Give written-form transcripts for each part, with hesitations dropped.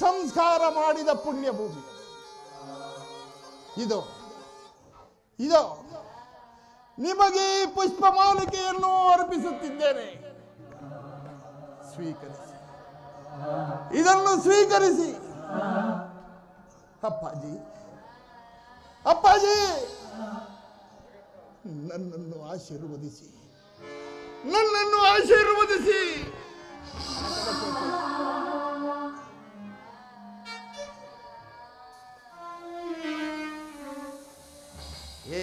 ಸಂಸ್ಕಾರ ಮಾಡಿದ ಪುಣ್ಯ ಭೂಮಿ. ಇದು ಇದು ನಿಮಗೆ ಪುಷ್ಪಮಾಲಿಕೆಯನ್ನು ಅರ್ಪಿಸುತ್ತಿದ್ದೇನೆ. ಸ್ವೀಕರಿಸಿ, ಇದನ್ನು ಸ್ವೀಕರಿಸಿ. ಅಪ್ಪಾಜಿ, ಅಪ್ಪಾಜಿ, ನನ್ನನ್ನು ಆಶೀರ್ವದಿಸಿ, ನನ್ನನ್ನು ಆಶೀರ್ವದಿಸಿ.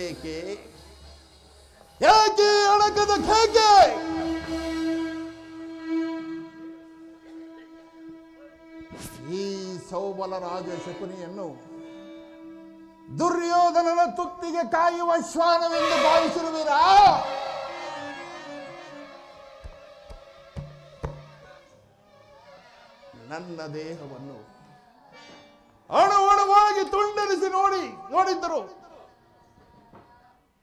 ಏಕೆ ಏಕೆ ಅಡಕದ ಕೇಕೆ? ಈ ಸೌಬಲರಾಜ ಶಕುನಿಯನ್ನು ದುರ್ಯೋಧನನ ತುತ್ತಿಗೆ ಕಾಯುವ ಶ್ವಾನವೆಂದು ಭಾವಿಸಿರುವಿರಾ? ನನ್ನ ದೇಹವನ್ನು ಅಣುವಣವಾಗಿ ತುಂಡರಿಸಿ ನೋಡಿದ್ದರು.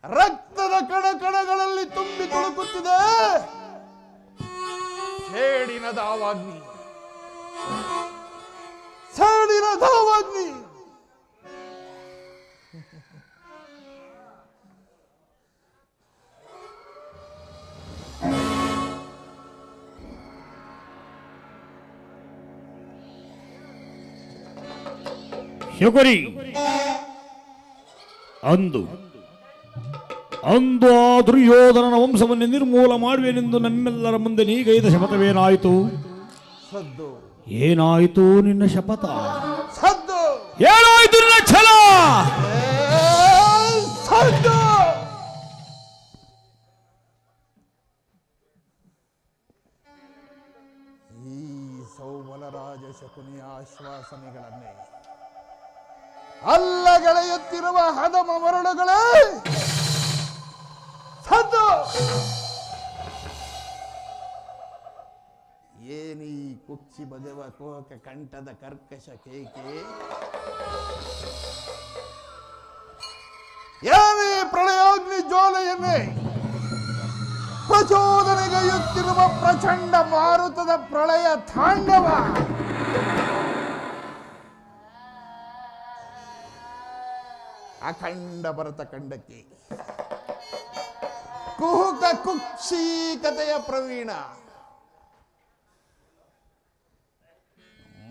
ರಕ್ತದ ಕಣಕಣಗಳಲ್ಲಿ ತುಂಬಿ ತುಳುಕುತ್ತಿದೆ ಸೇಡಿನ ಧಾವಾಗ್ನಿ, ಸೇಡಿನ ಧಾವಾಗ್ನಿ. ಶಕುನಿ, ಅಂದು ಆ ದುರ್ಯೋಧನನ ವಂಶವನ್ನು ನಿರ್ಮೂಲ ಮಾಡುವೆನೆಂದು ನಮ್ಮೆಲ್ಲರ ಮುಂದೆ ನೀಗೈದ ಶಪಥವೇನಾಯಿತು? ಸದ್ದು. ಏನಾಯಿತು ನಿನ್ನ ಶಪಥ? ಸದ್ದು. ಏನಾಯಿತು ನಿನ್ನ ಛಲ? ಸದ್ದು. ಈ ಸೌಬಲರಾಜ ಶಕುನಿಯ ಆಶ್ವಾಸನೆಗಳನ್ನೇ ಅಲ್ಲಗಳೆಯುತ್ತಿರುವ ಹದಮ ಮರಳುಗಳೇ ಸದ್ದು. ಏನೀ ಕುಕ್ಷಿ ಬಗೆವ ಕೋಕ ಕಂಠದ ಕರ್ಕಶ ಕೇಕೆ? ಏನೇ ಪ್ರಳಯಾಗ್ನಿ ಜ್ವಾಲೆಯನ್ನೇ ಪ್ರಚೋದನೆಗೈಯುತ್ತಿರುವ ಪ್ರಚಂಡ ಮಾರುತದ ಪ್ರಳಯ ತಾಂಡವ? ಅಖಂಡ ಭರತ ಖಂಡಕ್ಕೆ ಕುಹುಕ ಕುಕ್ಷೀಕತೆಯ ಪ್ರವೀಣ,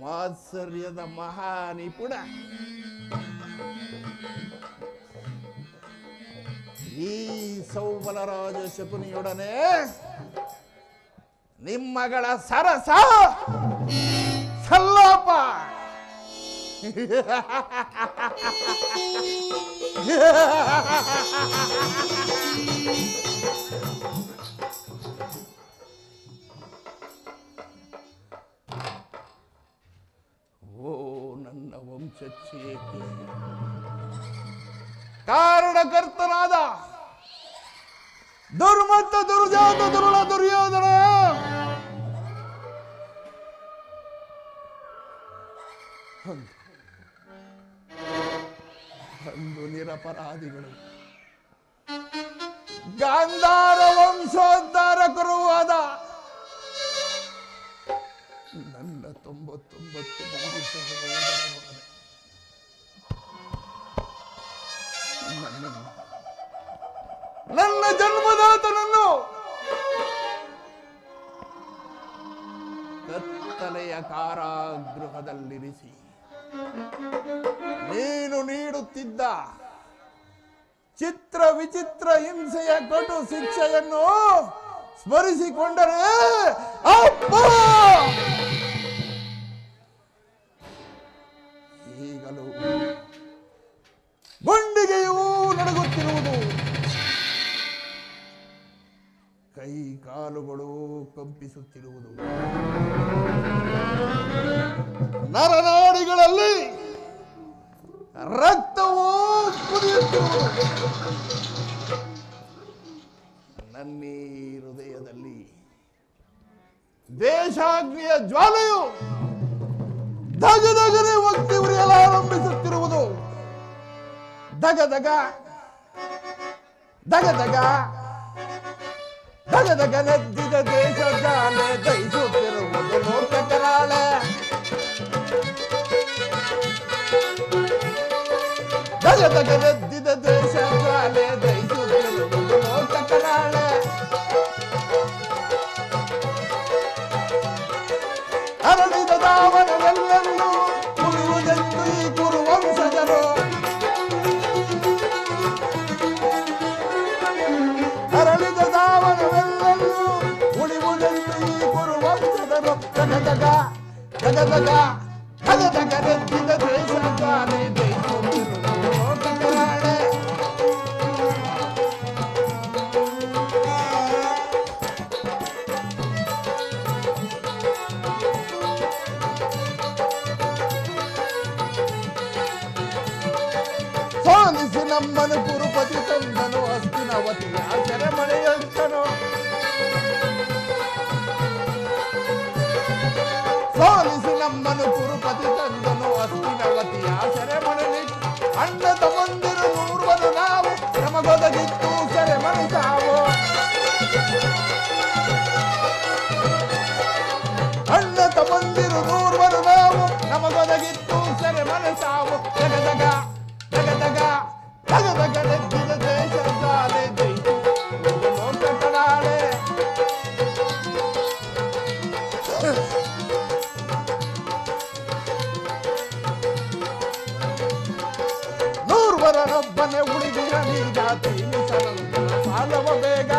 ಮಾತ್ಸರ್ಯದ ಮಹಾನಿಪುಣ, ಈ ಸೌಬಲರಾಜ ಶಕುನಿಯೊಡನೆ ನಿಮ್ಮಗಳ ಸರಸ ಸಲ್ಲಾಪ. ಓ ನನ್ನ ವಂಶಕ್ಷೇಕೆ ಕಾರಣಕರ್ತನಾದ ದುರ್ಮತ್ತ ದುರ್ಜಾತ ದುರುಳ ದುರ್ಯೋಧನ, ಅಂದು ನಿರಪರಾಧಿಗಳು ಗಾಂಧಾರ ವಂಶೋದ್ಧಾರಕರೂ ಆದ ನನ್ನ 99 ಮಂದಿ ಸಹೋದರರೊಡನೆ ನನ್ನ ಜನ್ಮದಾತನನ್ನು ಕತ್ತಲೆಯ ಕಾರಾಗೃಹದಲ್ಲಿರಿಸಿ ನೀನು ನೀಡುತ್ತಿದ್ದ ಚಿತ್ರ ವಿಚಿತ್ರ ಹಿಂಸೆಯ ಕಟು ಶಿಕ್ಷೆಯನ್ನು ಸ್ಮರಿಸಿಕೊಂಡರೆ ಅಪ್ಪ ಈಗಲೂ ಗುಂಡಿಗೆಯೂ ನಡುಗುತ್ತಿರುವುದು, ಕೈ ಕಾಲುಗಳು ಕಂಪಿಸುತ್ತಿರುವುದು, ನರನಾಡಿಗಳಲ್ಲಿ ರಕ್ತವೂ ಕುದಿಯುತ್ತಿರುವುದು. ನನ್ನೀ ಹೃದಯದಲ್ಲಿ ದೇಶಾಗ್ನಿಯ ಜ್ವಾಲೆಯು ದಗದಗನೆ ಒತ್ತಿ ಉರಿಯಲಾರಂಭಿಸುತ್ತಿರುವುದು. ದಗದಗ ದಗದಗ ದಗದಗ ನೆದ್ದಿದ ದೇಶ ಜಾಲೆ ದಹಿಸುತ್ತಿರುವುದು ಲೋಕ ಕರಾಳೆ. ತಗದಗದೆದ್ದಿದ ದೇಶ ಜ್ವಾಲೆ ದಹಿಸುತ್ತಿರುವುದು ಲೋಕ ಕರಾಳೆ ಅರಳಿದ ದಾವನವೆಲ್ಲರೂ ಉಳಿಯುವುದೆಂದು ಈ ಕುರುವಂಶಜರು ಅರಳಿದ ದಾವನವೆಲ್ಲರೂ ಉಳಿಯುವುದೆಂದು ಈ ಕುರುವಂಶಜರು ತಗದಗ ತಗದಗ ತಗದಗದೆದ್ದಿದ ದೇಶ ಜ್ವಾಲೆ ದಹಿಸುತ್ತಿರುವುದು ಲೋಕ ಕರಾಳೆ ಸೋಲಿಸಿ ನಮ್ಮನು ಕುರುಪತಿ ತಂದನು ಹಸ್ತಿನವತಿಯ ಸೆರೆಮನೆಯಂತನು ಸೋಲಿಸಿ ನಮ್ಮನು ಕುರುಪತಿ ತಂದನು ಹಸ್ತಿನವತಿಯ ಸೆರೆಮನೆಯಲ್ಲಿ ಅಣ್ಣ ತಮ್ಮಂದಿರು ನೂರ್ವರು ನಾವು ನಮಗೊದಗಿತ್ತು ಸೆರೆಮನೆ ಸಾವು ಅಣ್ಣ ತಮ್ಮಂದಿರು ನೂರ್ವರು ನಾವು ನಮಗೊದಗಿತ್ತು ಸೆರೆಮನೆ ಸಾವು ಜಗದಗ ಜಗದಗ ಜಗದಗದೆದ್ದಿದ ದೇಶ ಜ್ವಾಲೆ ದಹಿಸುವುದು ಲೋಕ ಕರಾಳೆ ನೂರ್ವರನೊಬ್ಬನೇ ಉಳಿದಿರ ನೀಗ ತೀರಿಸಲಂತ ಸಾಲವ ಬೇಗ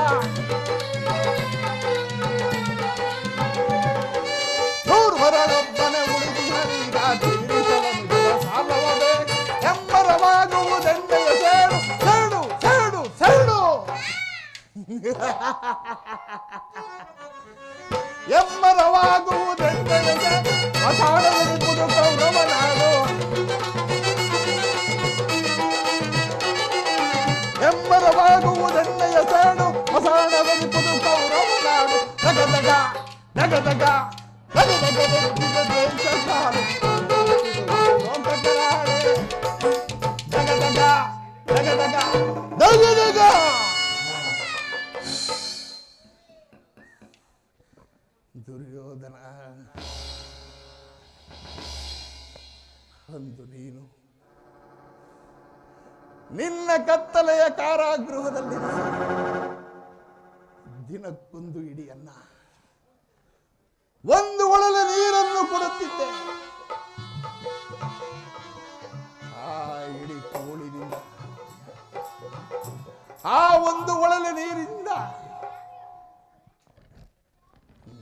ನೂರ್ವರನೊಬ್ಬನೇ ಉಳಿದಿರ ನೀಗ ತೀರಿಸಲಂತ ಸಾಲವ ಬೇಗ ಎಂಬರವಾಗುವುದೆಂದೆಯ ಸೇಡು ಸೇಡು ಸೇಡು ಸೇಡು ಎಂಬರವಾಗುವುದೆಂದೆಯ ಸೇಡು ಅಸಾಡವೆನಿಪುದು ಕೌರವನಾಡು ಎಂಬರವಾಗುವುದೆಂದೆಯ ಸೇಡು ಅಸಾಡವೆನಿಪುದು ಕೌರವನಾಡು ತಗದಗ ತಗದಗ ತಗದಗದೆದ್ದಿದ ದೇಶ ಜ್ವಾಲೆ ಲೋಕ ಕರಾಳೆ ದಗದಗ ದಗದಗ ದಗದಗ ದುರ್ಯೋಧನ ಅಂದು ನೀನು ನಿನ್ನ ಕತ್ತಲೆಯ ಕಾರಾಗೃಹದಲ್ಲಿ ದಿನಕ್ಕೊಂದು ಇಡಿಯನ್ನ ಒಂದು ಒಳಲ ನೀರನ್ನು ಕೊಡುತ್ತಿದ್ದೆ ಆ ಇಡೀ ಕೋಳಿನಿಂದ ಆ ಒಂದು ಒಳಲೆ ನೀರಿಂದ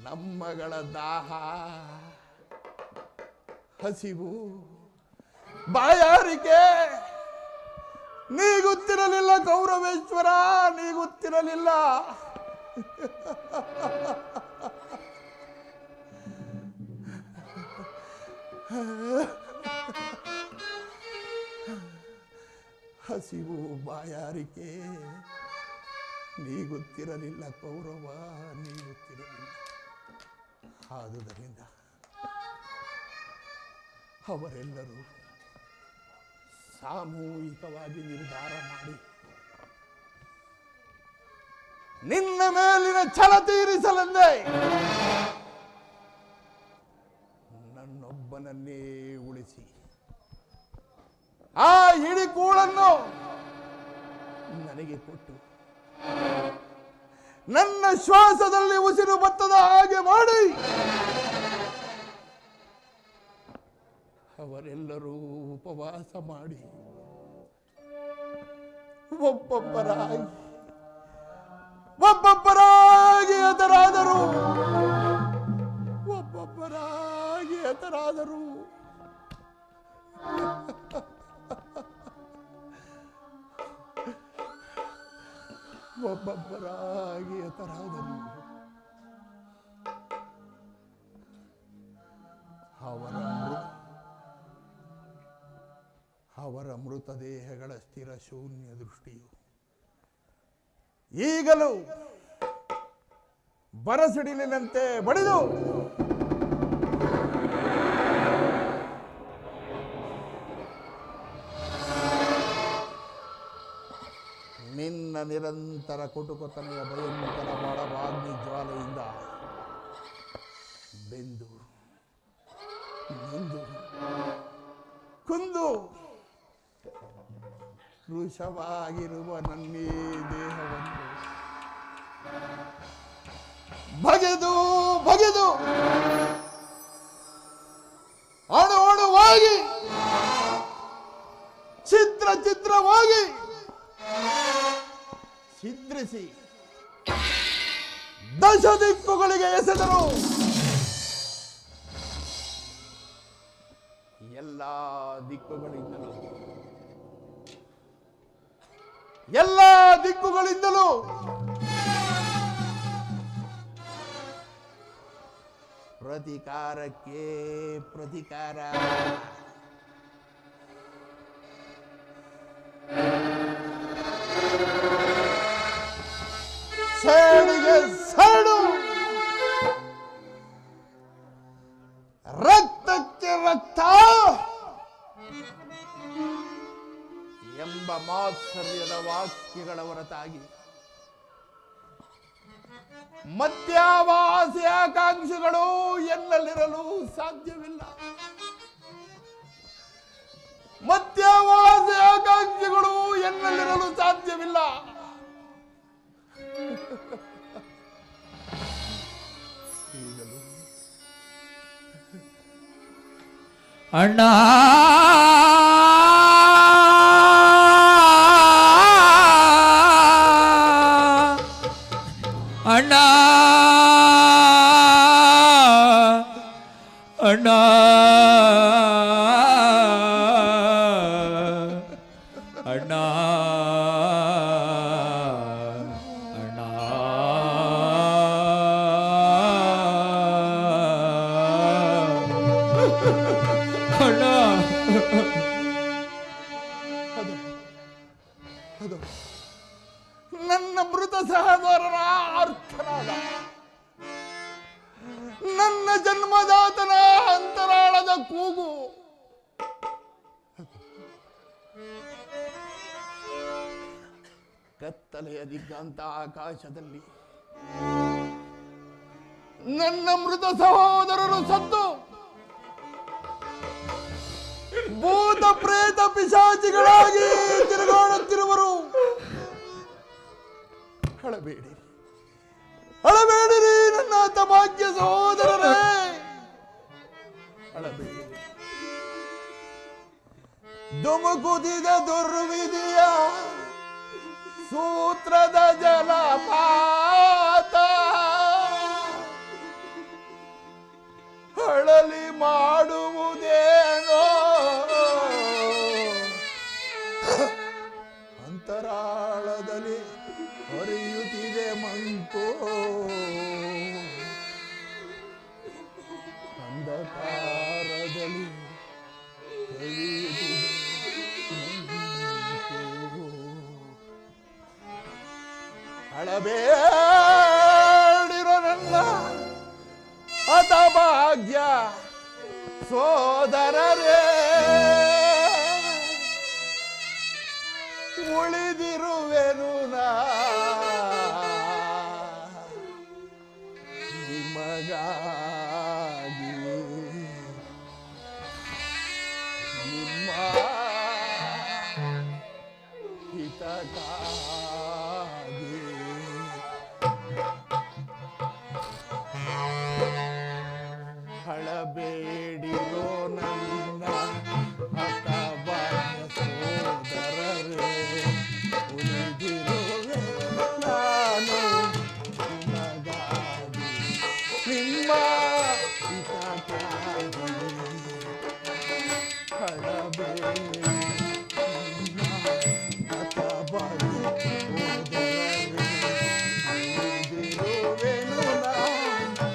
ನಮ್ಮಗಳ ದಾಹ ಹಸಿವು ಬಾಯಾರಿಕೆ ನೀಗುತ್ತಿರಲಿಲ್ಲ ಕೌರವೇಶ್ವರ ನೀಗುತ್ತಿರಲಿಲ್ಲ ಹಸಿವು ಬಾಯಾರಿಕೆ ನೀಗುತ್ತಿರಲಿಲ್ಲ ಕೌರವ ನೀಗುತ್ತಿರಲಿಲ್ಲ ಆದುದರಿಂದ ಅವರೆಲ್ಲರೂ ಸಾಮೂಹಿಕವಾಗಿ ನಿರ್ಧಾರ ಮಾಡಿ ನಿನ್ನ ಮೇಲಿನ ಛಲ ತೀರಿಸಲೆಂದೇ ನನ್ನೊಬ್ಬನನ್ನೇ ಉಳಿಸಿ ಆ ಇಡೀ ಕೂಳನ್ನು ನನಗೆ ಕೊಟ್ಟು ನನ್ನ ಶ್ವಾಸದಲ್ಲಿ ಉಸಿರು ಬತ್ತದ ಹಾಗೆ ಮಾಡಿ ಅವರೆಲ್ಲರೂ ಉಪವಾಸ ಮಾಡಿ ಒಬ್ಬೊಬ್ಬರಾಗಿ ಎದುರಾದರು ಒಬ್ಬೊಬ್ಬರಾಗಿ ಎದುರಾದರು ಒಬ್ಬೊಬ್ಬರಾಗಿ ಎದುರಾದರು ಅವರ ಮೃತದೇಹಗಳ ಸ್ಥಿರ ಶೂನ್ಯ ದೃಷ್ಟಿಯು ಈಗಲೂ ಬರಸಿಡಿಲಿನಂತೆ ಬಡಿದು ನಿನ್ನ ನಿರಂತರ ಕುಟುಕತನೆಯ ಭಯಂಕರ ಬಾಣವಾಗ್ನಿ ಜ್ವಾಲೆಯಿಂದ ಬೆಂದು ಕುಂದು ಕೃಶವಾಗಿರುವ ನನ್ನೀ ದೇಹವನ್ನು ಬಗೆದು ಬಗೆದು ಅಣು ಅಣುವಾಗಿ ಚಿತ್ರ ಚಿತ್ರವಾಗಿ ಛಿದ್ರಿಸಿ ದಶ ದಿಕ್ಕುಗಳಿಗೆ ಎಸೆದರು. ಎಲ್ಲ ದಿಕ್ಕುಗಳಿಂದಲೂ ಪ್ರತಿಕಾರಕ್ಕೆ ಪ್ರತಿಕಾರ, ಸೇಡಿಗೆ ಸೇಡು, ರಕ್ತಕ್ಕೆ ರಕ್ತ ಎಂಬ ಮಾತ್ಸರ್ಯದ ವಾಕ್ಯಗಳ ಹೊರತಾಗಿ ಮತ್ಯಾವ ಆಸೆ ಆಕಾಂಕ್ಷೆಗಳು ಎನ್ನಲ್ಲಿರಲು ಸಾಧ್ಯವಿಲ್ಲ. ಮತ್ಯಾವ ಆಸೆ ಆಕಾಂಕ್ಷೆಗಳು ಎನ್ನಲ್ಲಿರಲು ಸಾಧ್ಯವಿಲ್ಲ. ಈಗಲೂ ಅಣ್ಣ ಅಣ್ಣ ಅಣ್ಣ ಅಣ್ಣ ಅಣ್ಣ ಅಣ್ಣ ಅದು ನನ್ನ ಮೃತ ಸಹೋದರನ ಅರ್ಥನಾದ, ನನ್ನ ಜನ್ಮದಾತನ ಅಂತರಾಳದ ಕೂಗು. ಕತ್ತಲೆಯ ದಿಗ್ಗಂತ ಆಕಾಶದಲ್ಲಿ ನನ್ನ ಮೃತ ಸಹೋದರರು ಸತ್ತು ಭೂತ ಪ್ರೇತ ಪಿಶಾಚಿಗಳಾಗಿ ತಿರುಗಾಡುತ್ತಿರುವರು. ಅಳಬೇಡಿ, ಅಳಬೇಡಿರಿ ನನ್ನ ತಭಾಗ್ಯ ಸಹೋದರರೇ, ಅಳಬೇಡಿ. ಧುಮುಕುದಿದ ದುರ್ವಿಧಿಯ ಸೂತ್ರದ ಜಲಪಾತ ಅಳಲಿ ಮಾಡುವುದೇನೋ ಅಂತರಾಳದಲ್ಲಿ ಹರಿಯುತ್ತಿದೆ ಮಂಕು, ಅಂಧಕಾರದಲ್ಲಿ ಹರಿಯುತ್ತಿದೆ ಮಂಕು. ಅಳಬೇಡಿರೋ ನನ್ನ ಹತಭಾಗ್ಯ ಸೋದರರೇ, ಉಳಿದಿರುವೆನು ನಾ ನಿಮಗಾಗಿ, ನಿಮ್ಮ ಹಿತಕ್ಕಾಗಿ. ಅಳಬೇಡಿರೋ ನನ್ನ ಹತಭಾಗ್ಯ ಸೋದರರೇ, ಉಳಿದಿರುವೆ ನಾನು ನಿಮಗಾಗಿ, ನಿಮ್ಮ ಹಿತಕ್ಕಾಗಿ. ಅಳಬೇಡಿ ನನ್ನ ಹತಭಾಗ್ಯ ಸೋದರರೇ, ಉಳಿದಿರುವೆನು ನಾನು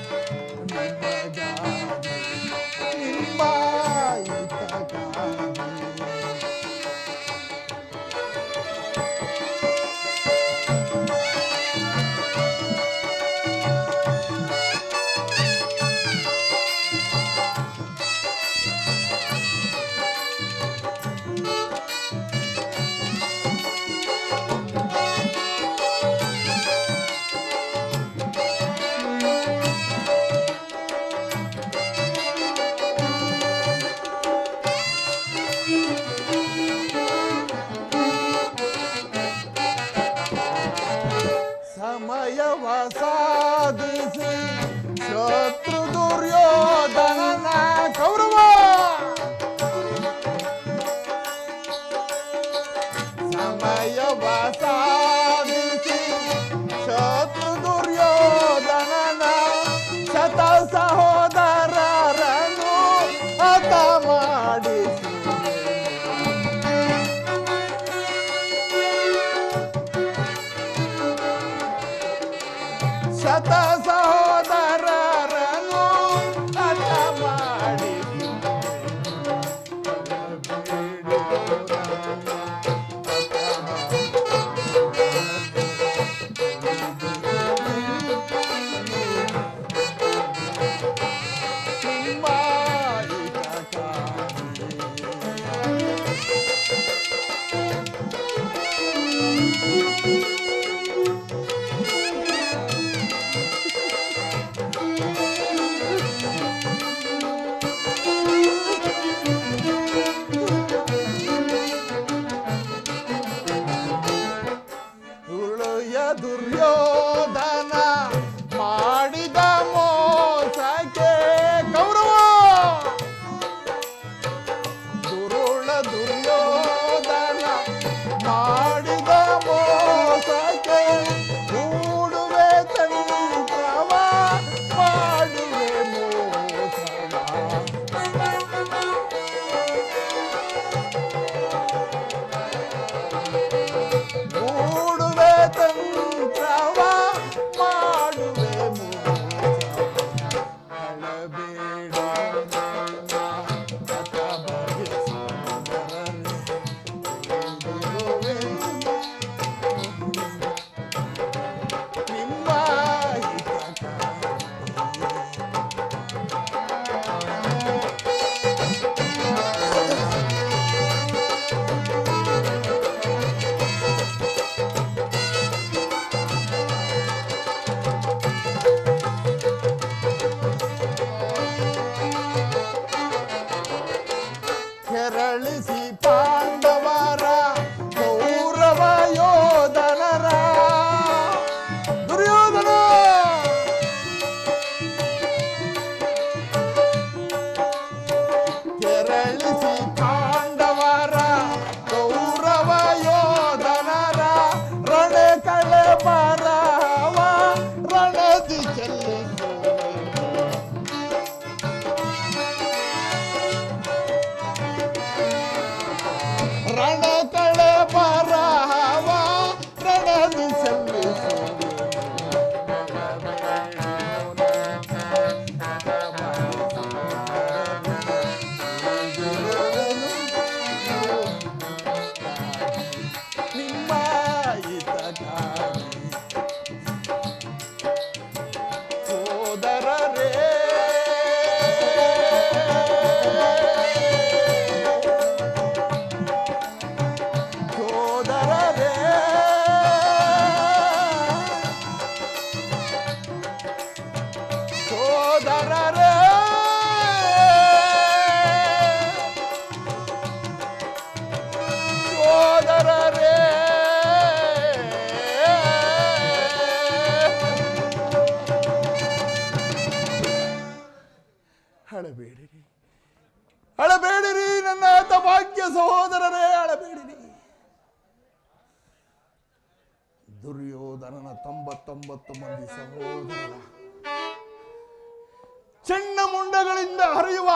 ನಿಮಗಾಗಿ, ನಿಮ್ಮ ಹಿತಕ್ಕಾಗಿ. ಕೆರಳಿಸಿ ಪಾಂಡವರ ಕೌರವ ಯೋಧನರ ದುರ್ಯೋಧನ ಕೆರಳಿಸಿ ಪಾಂಡವರ ಕೌರವ ಯೋಧನರ ರಣ ಕಳೆ ಬರವ ರಣದಿ ಚೆಲ್ಲಿಸು ರಣ ಕಳೆ ಬರವ ರಣದಿ ಚೆಲ್ಲಿಸು ನಿಮ್ಮ ಹಿತಕ್ಕಾಗಿ ಸೋದರರೇ ಸೋದರರೇ ಸೋದರರೇ ಸೋದರರೇ ಅಳಬೇಡಿರಿ ಅಳಬೇಡಿರಿ ನನ್ನ ಭಾಗ್ಯ ಸಹೋದರರೇ ಅಳಬೇಡಿರಿ. ದುರ್ಯೋಧನನ 99 ಮಂದಿ ಸಹೋದರರ ಚೆನ್ನ ಮುಂಡಗಳಿಂದ ಹರಿಯುವ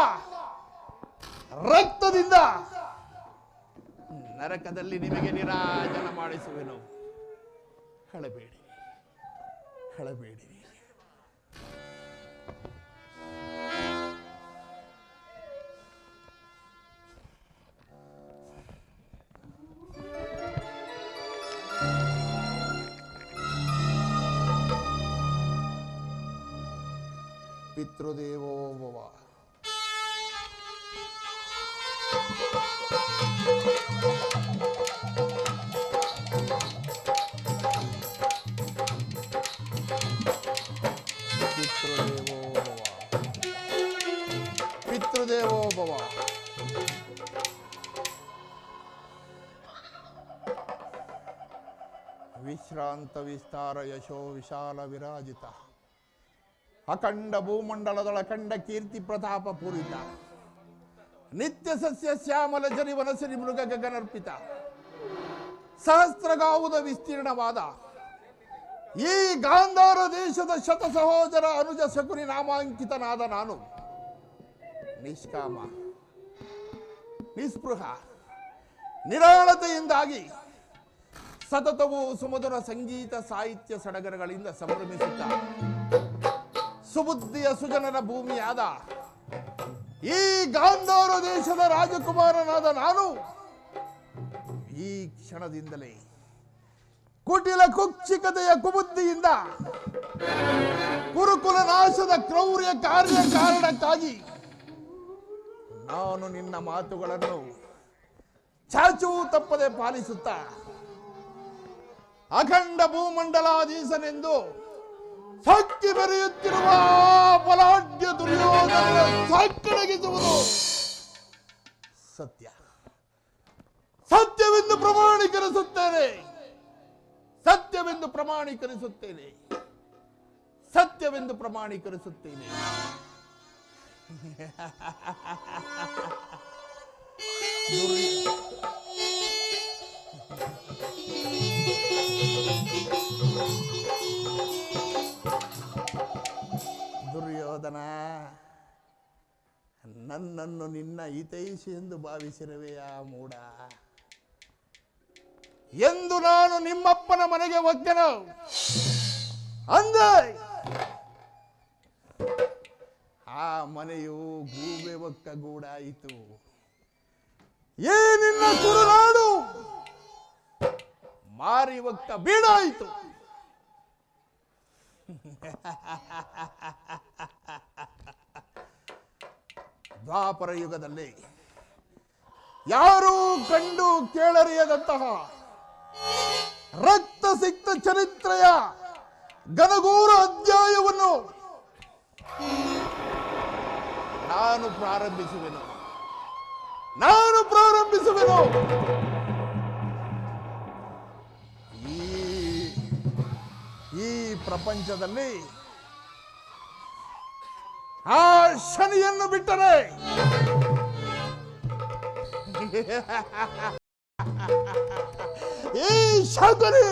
ರಕ್ತದಿಂದ ನರಕದಲ್ಲಿ ನಿಮಗೆ ನಿರಾಜನ ಮಾಡಿಸುವೆನು. ಅಳಬೇಡಿ ಅಳಬೇಡಿರಿ. ಪಿತೃದೇವೋ ಭವ. ಪಿತೃದೇವೋ ಭವ. ಪಿತೃದೇವೋ ಭವ. ವಿಶ್ರಾಂತ ವಿಸ್ತಾರ ಯಶೋ ವಿಶಾಲ ವಿರಾಜಿತ ಅಖಂಡ ಭೂಮಂಡಲದೊಳ ಕಂಡ ಕೀರ್ತಿ ಪ್ರತಾಪ ಪೂರಿತ ನಿತ್ಯ ಸಸ್ಯ ಶ್ಯಾಮಲ ಜರಿ ವನಸಿರಿ ಮೃಗ ಗಗನರ್ಪಿತ ಸಹಸ್ರಗಾವುದ ವಿಸ್ತೀರ್ಣವಾದ ಈ ಗಾಂಧಾರ ದೇಶದ ಶತ ಸಹೋದರ ಅನುಜ ಶಕುನಿ ನಾಮಾಂಕಿತನಾದ ನಾನು ನಿಷ್ಕಾಮ ನಿಸ್ಪೃಹ ನಿರಾಳತೆಯಿಂದಾಗಿ ಸತತವೂ ಸುಮಧುರ ಸಂಗೀತ ಸಾಹಿತ್ಯ ಸಡಗರಗಳಿಂದ ಸಂಭ್ರಮಿಸುತ್ತಾ ಸುಬುದ್ಧಿಯ ಸುಜನರ ಭೂಮಿಯಾದ ಈ ಗಾಂಧಾರ ದೇಶದ ರಾಜಕುಮಾರನಾದ ನಾನು ಈ ಕ್ಷಣದಿಂದಲೇ ಕುಟಿಲ ಕುಕ್ಷಿಕತೆಯ ಕುಬುದ್ಧಿಯಿಂದ ಕುರುಕುಲ ನಾಶದ ಕ್ರೌರ್ಯ ಕಾರ್ಯ ಕಾರಣಕ್ಕಾಗಿ ನಾನು ನಿನ್ನ ಮಾತುಗಳನ್ನು ಚಾಚೂ ತಪ್ಪದೆ ಪಾಲಿಸುತ್ತಾ ಅಖಂಡ ಭೂಮಂಡಲಾಧೀಶನೆಂದು ಸಕ್ಕಿ ಬೆರೆಯುತ್ತಿರುವ ಬಲಾಢ್ಯ ದುರ್ಯೋಧನ ಸಾಕಣಗಿಸುವುದು ಸತ್ಯ. ಸತ್ಯವೆಂದು ಪ್ರಮಾಣೀಕರಿಸುತ್ತೇನೆ. ಸತ್ಯವೆಂದು ಪ್ರಮಾಣೀಕರಿಸುತ್ತೇನೆ. ಸತ್ಯವೆಂದು ಪ್ರಮಾಣೀಕರಿಸುತ್ತೇನೆ. ದುರ್ಯೋಧನ, ನನ್ನನ್ನು ನಿನ್ನ ಹಿತೈಷಿ ಎಂದು ಭಾವಿಸಿರುವೆಯಾ ಮೂಢ? ಎಂದು ನಾನು ನಿಮ್ಮಪ್ಪನ ಮನೆಗೆ ಹೋಗ್ತೇನೋ ಅಂದೆ ಆ ಮನೆಯು ಗೂಬೆ ಒಕ್ಕ ಗೂಡಾಯಿತು. ಏನಿನ್ನ ಕುರುನಾಡು ಮಾರಿ ಒಕ್ಕ ಬೀಡಾಯಿತು. ದ್ವಾಪರ ಯುಗದಲ್ಲಿ ಯಾರೂ ಕಂಡು ಕೇಳರಿಯದಂತಹ ರಕ್ತ ಸಿಕ್ತ ಚರಿತ್ರೆಯ ಘನಘೋರ ಅಧ್ಯಾಯವನ್ನು ನಾನು ಪ್ರಾರಂಭಿಸುವೆನು. ಮಾಡಿಸುವೆನು. ಈ ಪ್ರಪಂಚದಲ್ಲಿ ಆ ಶನಿಯನ್ನು ಬಿಟ್ಟರೆ ಈ ಶಕುನಿ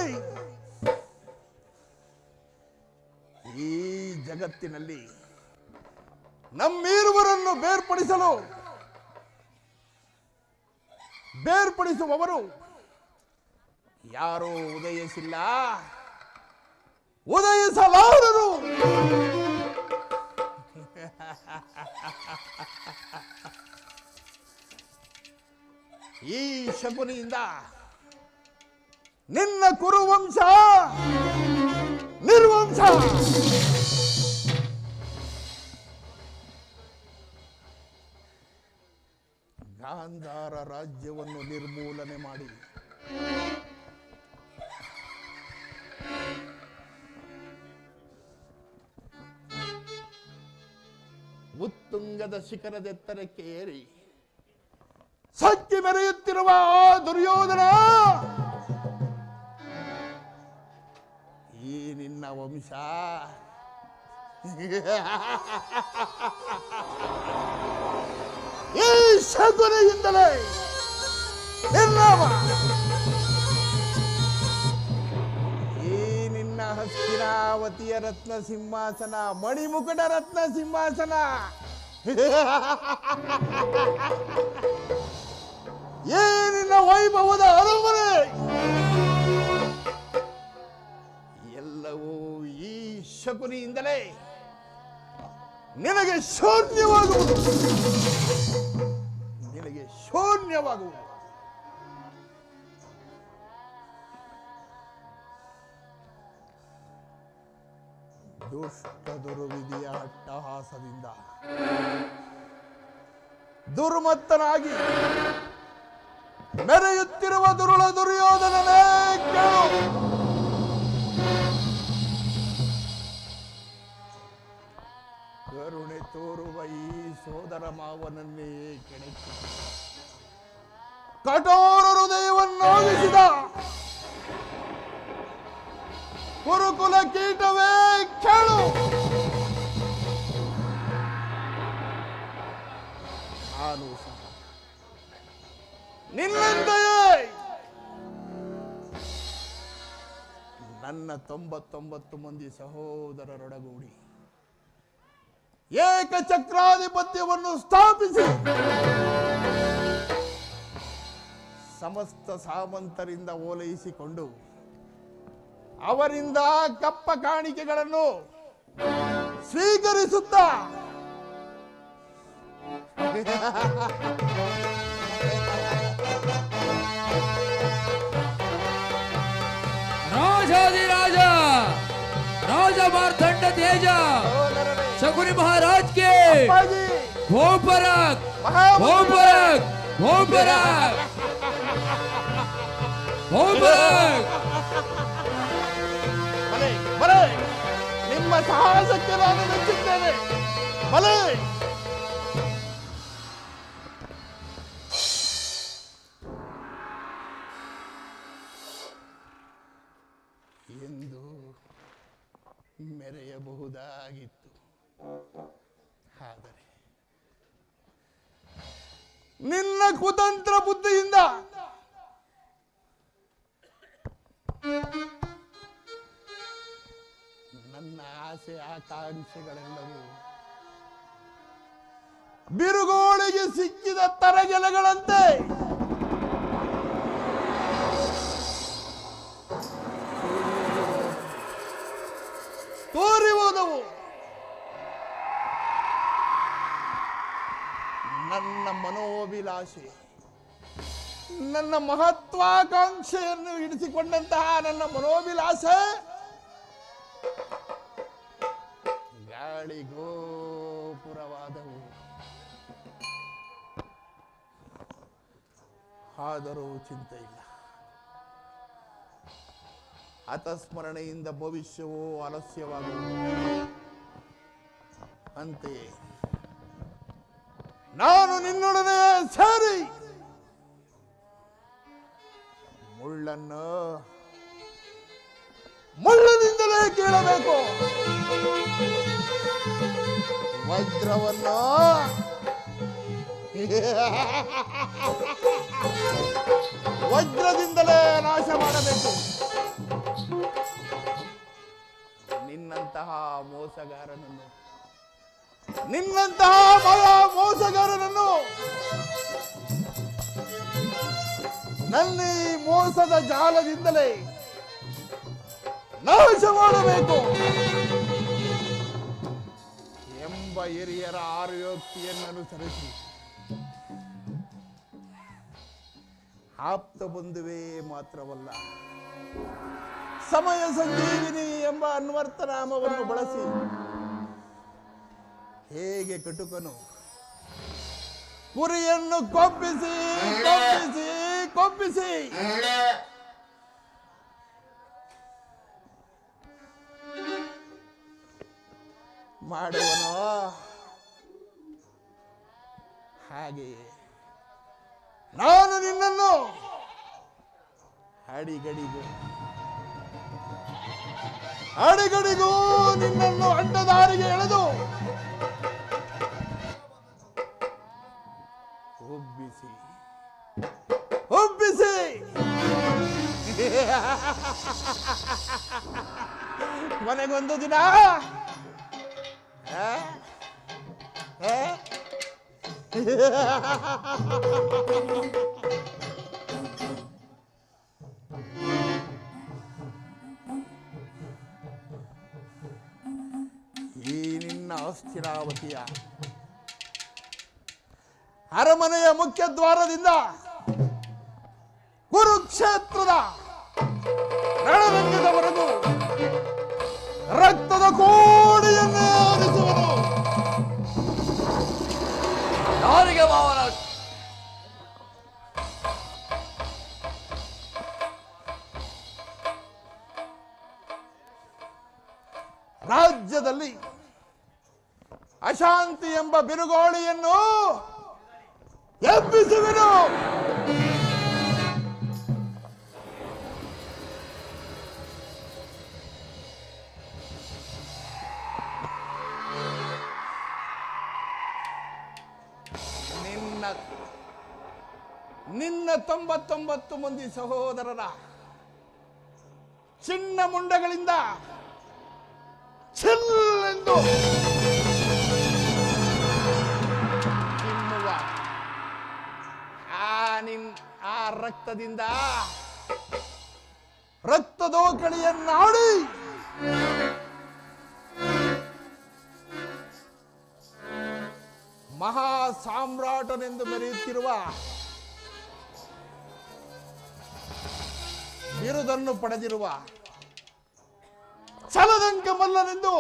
ಈ ಜಗತ್ತಿನಲ್ಲಿ ನಮ್ಮಿರುವರನ್ನು ಬೇರ್ಪಡಿಸುವವರು ಯಾರೂ ಉದಯಿಸಲಾರರು. ಈ ಶಕುನಿಯಿಂದ ನಿನ್ನ ಕುರುವಂಶ ನಿರ್ವಂಶ. ಗಾಂಧಾರ ರಾಜ್ಯವನ್ನು ನಿರ್ಮೂಲನೆ ಮಾಡಿ ಉತ್ತುಂಗದ ಶಿಖರದೆತ್ತರಕ್ಕೆ ಏರಿ ಸಕ್ಕಿ ಮೆರೆಯುತ್ತಿರುವ ಆ ದುರ್ಯೋಧನ, ಈ ನಿನ್ನ ವಂಶ ಈ ಶಕುನಿಯಿಂದಲೇ ನಿರ್ನಾಮ. ಈ ನಿನ್ನ ಹಸ್ತಿನಾವತಿಯ ರತ್ನ ಸಿಂಹಾಸನ, ಮಣಿಮುಕುಟ ರತ್ನ ಸಿಂಹಾಸನ, ಈ ನಿನ್ನ ವೈಭವದ ಅರಮನೆ ಎಲ್ಲವೂ ಈ ಶಕುನಿಯಿಂದಲೇ ನಿನಗೆ ಶೂನ್ಯವಾಗುವುದು. ದುಷ್ಟ ದುರ್ವಿಧಿಯ ಅಟ್ಟಹಾಸದಿಂದ ದುರ್ಮತ್ತನಾಗಿ ಮೆರೆಯುತ್ತಿರುವ ದುರುಳ ದುರ್ಯೋಧನನೇ ಕೇಳು. ಕರುಣೆ ತೋರುವ ಈ ಸೋದರ ಮಾವನನ್ನೇ ಕೆಣಕಿ ಕಠೋರ ಹೃದಯವನ್ನಾಗಿಸಿದ ಕುರುಕುಲ ಕೀಟವೇ ಕೇಳು. ನಾನು ಸಹ ನಿನ್ನಿಂದಲೇ ನನ್ನ 99 ಮಂದಿ ಸಹೋದರರೊಡಗೂಡಿ ಏಕಚಕ್ರಾಧಿಪತ್ಯವನ್ನು ಸ್ಥಾಪಿಸಿ ಸಮಸ್ತ ಸಾಮಂತರಿಂದ ಓಲೈಸಿಕೊಂಡು ಅವರಿಂದ ಕಪ್ಪ ಕಾಣಿಕೆಗಳನ್ನು ಸ್ವೀಕರಿಸುತ್ತಾ राजाधिराज राजा मार्तंड तेज शकुनि महाराज के भोग परक भोग परक भोग परक भोग परक. ಬಲೆ ನಿಮ್ಮ ಸಾಹಸಕ್ಕೆ ನಾನು ಮೆಚ್ಚುತ್ತೇನೆ. ಬಲೆ ಎಂದು ಮೆರೆಯಬಹುದಾಗಿತ್ತು, ಆದರೆ ನಿನ್ನ ಕುತಂತ್ರ ಬುದ್ಧಿಯಿಂದ ನನ್ನ ಆಸೆ ಆಕಾಂಕ್ಷೆಗಳೆಲ್ಲವೂ ಬಿರುಗೋಳಿಗೆ ಸಿಕ್ಕಿದ ತರಗೆಲೆಗಳಂತೆ ತೋರಿ ಹೋದವು. ನನ್ನ ಮನೋಭಿಲಾಷೆ, ನನ್ನ ಮಹತ್ವಾಕಾಂಕ್ಷೆಯನ್ನು ಇಡಿಸಿಕೊಂಡಂತಹ ನನ್ನ ಮನೋಭಿಲಾಷೆ ಗಾಳಿಗೋಪುರವಾದವು. ಆದರೂ ಚಿಂತೆ ಇಲ್ಲ. ಹತಸ್ಮರಣೆಯಿಂದ ಭವಿಷ್ಯವೂ ಆಲಸ್ಯವಾಗುವುದು. ಅಂತೆಯೇ ನಾನು ನಿನ್ನೊಡನೆ ಸೇರಿ ಮುಳ್ಳನ್ನು ಮುಳ್ಳಿನಿಂದಲೇ ಕೀಳಬೇಕು, ವಜ್ರವನ್ನು ವಜ್ರದಿಂದಲೇ ನಾಶ ಮಾಡಬೇಕು. ನಿನ್ನಂತಹ ಮೋಸಗಾರನನ್ನು ನನ್ನ ಈ ಮೋಸದ ಜಾಲದಿಂದಲೇ ನಾಶ ಮಾಡಬೇಕು ಎಂಬ ಹಿರಿಯರ ಆರ್ಯೋಕ್ತಿಯನ್ನು ಅನುಸರಿಸಿ ಆಪ್ತ ಬಂಧುವೇ ಮಾತ್ರವಲ್ಲ, ಸಮಯ ಸಂಜೀವಿನಿ ಎಂಬ ಅನ್ವರ್ಥನಾಮವನ್ನು ಬಳಸಿ ಹೇಗೆ ಕಟುಕನು ಕುರಿಯನ್ನು ಕೊಬ್ಬಿಸಿ ಕೊಬ್ಬಿಸಿ ಕೊಬ್ಬಿಸಿ ಮಾಡುವನೋ ಹಾಗೆಯೇ ನಾನು ನಿನ್ನನ್ನು ಅಡಿಗಡಿಗೂ ನಿನ್ನನ್ನು ಅಡ್ಡದಾರಿಗೆ ಎಳೆದು ಒಬ್ಬಿಸಿ ಮನೆಗೊಂದು ದಿನ ಈ ನಿನ್ನ ಅಸ್ಥಿರಾವತಿಯ ಅರಮನೆಯ ಮುಖ್ಯ ದ್ವಾರದಿಂದ ಕುರುಕ್ಷೇತ್ರದ ರಣರಂಗದವರೆಗೂ ರಕ್ತದ ಕೋಡಿಯನ್ನೇ ಆರಿಸುವನು. ಯಾರಿಗೆ ಮಾವನ ರಾಜ್ಯದಲ್ಲಿ ಅಶಾಂತಿ ಎಂಬ ಬಿರುಗಾಳಿಯನ್ನು ಎಬ್ಬಿಸುವೆನು. ನಿನ್ನ 99 ಮಂದಿ ಸಹೋದರರ ಚಿನ್ನ ಮುಂಡಗಳಿಂದ ಚಿಲ್ಲೆಂದು ಚಿಮ್ಮುವ ಆ ರಕ್ತದಿಂದ ರಕ್ತದೋಕಳಿಯನ್ನಾಡಿ ಮಹಾ ಸಾಮ್ರಾಟನೆಂದು ಮೆರೆಯುತ್ತಿರುವ ಬಿರುದನ್ನು ಪಡೆದಿರುವ ಛಲದಂಕ ಮಲ್ಲನೆಂದು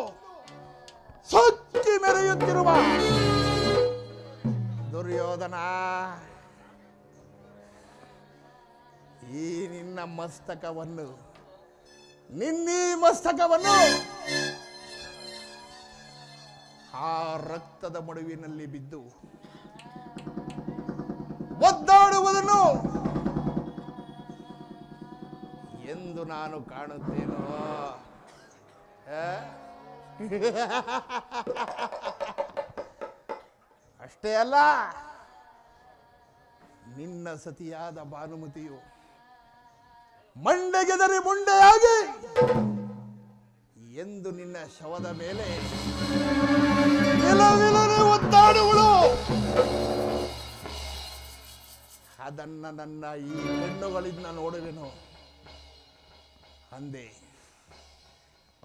ಸೊಕ್ಕಿ ಮೆರೆಯುತ್ತಿರುವ ದುರ್ಯೋಧನ, ಈ ನಿನ್ನ ಮಸ್ತಕವನ್ನು ಆ ರಕ್ತದ ಮಡುವಿನಲ್ಲಿ ಬಿದ್ದು ಒದ್ದಾಡುವುದನ್ನು ಎಂದು ನಾನು ಕಾಣುತ್ತೇನೋ. ಅಷ್ಟೇ ಅಲ್ಲ, ನಿನ್ನ ಸತಿಯಾದ ಭಾನುಮತಿಯು ಮಂಡೆಗೆದರಿ ಮುಂಡೆಯಾಗಿ ಎಂದು ನಿನ್ನ ಶವದ ಮೇಲೆ ವಿಲವಿಲನೆ ಒದ್ದಾಡುವಳು. ಅದನ್ನ ನನ್ನ ಈ ಕಣ್ಣುಗಳಿಂದ ನೋಡುವೆನು.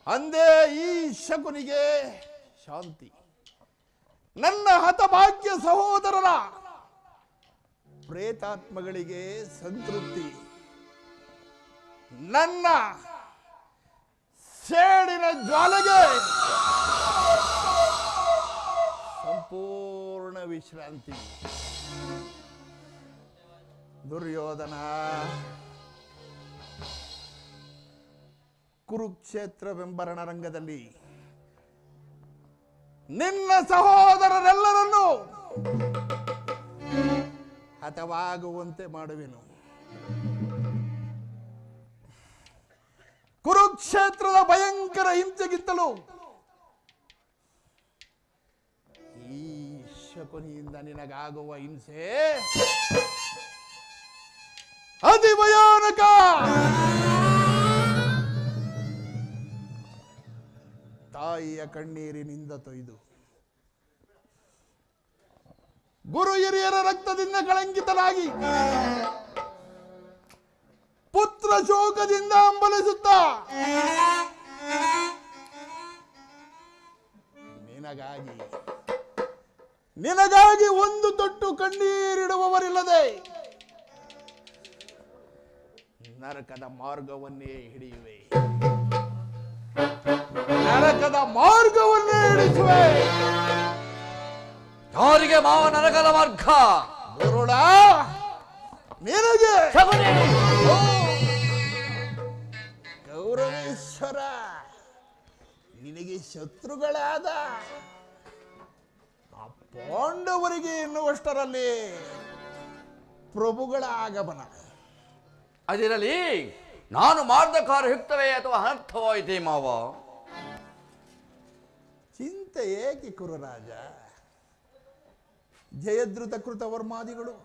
ಅಂದೇ ಈ ಶಕುನಿಗೆ ಶಾಂತಿ, ನನ್ನ ಹತಭಾಗ್ಯ ಸಹೋದರರ ಪ್ರೇತಾತ್ಮಗಳಿಗೆ ಸಂತೃಪ್ತಿ, ನನ್ನ ಸೇಡಿನ ಜ್ವಾಲೆಗೆ ಸಂಪೂರ್ಣ ವಿಶ್ರಾಂತಿ. ದುರ್ಯೋಧನ, ಕುರುಕ್ಷೇತ್ರವೆಂಬ ರಣರಂಗದಲ್ಲಿ ನಿನ್ನ ಸಹೋದರರೆಲ್ಲರನ್ನು ಹತವಾಗುವಂತೆ ಮಾಡುವೆನು. ಕುರುಕ್ಷೇತ್ರದ ಭಯಂಕರ ಹಿಂಸೆಗಿಂತಲೂ ಈ ಶಕುನಿಯಿಂದ ನಿನಗಾಗುವ ಹಿಂಸೆ ಅತಿ ಭಯಾನಕ. ತಾಯಿಯ ಕಣ್ಣೀರಿನಿಂದ ತೊಯ್ದು ಗುರು ಹಿರಿಯರ ರಕ್ತದಿಂದ ಕಳಂಕಿತನಾಗಿ ಪುತ್ರ ಶೋಕದಿಂದ ಹಂಬಲಿಸುತ್ತ ನಿನಗಾಗಿ ಒಂದು ತೊಟ್ಟು ಕಣ್ಣೀರಿಡುವವರಿಲ್ಲದೆ ನರಕದ ಮಾರ್ಗವನ್ನೇ ಹಿಡಿಯುವೆ, ನರಕದ ಮಾರ್ಗವನ್ನೇ ಹಿಡಿಸುವೆ. ಯಾರಿಗೆ ಮಾವ ನರಕದ ಮಾರ್ಗ? ಗುರುಳ ನಿನಗೆ ಗೌರವೇಶ್ವರ, ನಿನಗೆ ಶತ್ರುಗಳಾದ ಆ ಪಾಂಡವರಿಗೆ ಎನ್ನುವಷ್ಟರಲ್ಲಿ ಪ್ರಭುಗಳ ಆಗಮನ. ಅದಿರಲಿ, ನಾನು ಮಾಡಿದ ಕಾರ್ಯಯುಕ್ತವೇ ಅಥವಾ ಅನರ್ಥವಾಯಿತೇ ಮಾವ? ಚಿಂತೆ ಏಕೆ ಕುರುರಾಜ? ಜಯದ್ರುತ ಕೃತವರ್ಮಾದಿಗಳು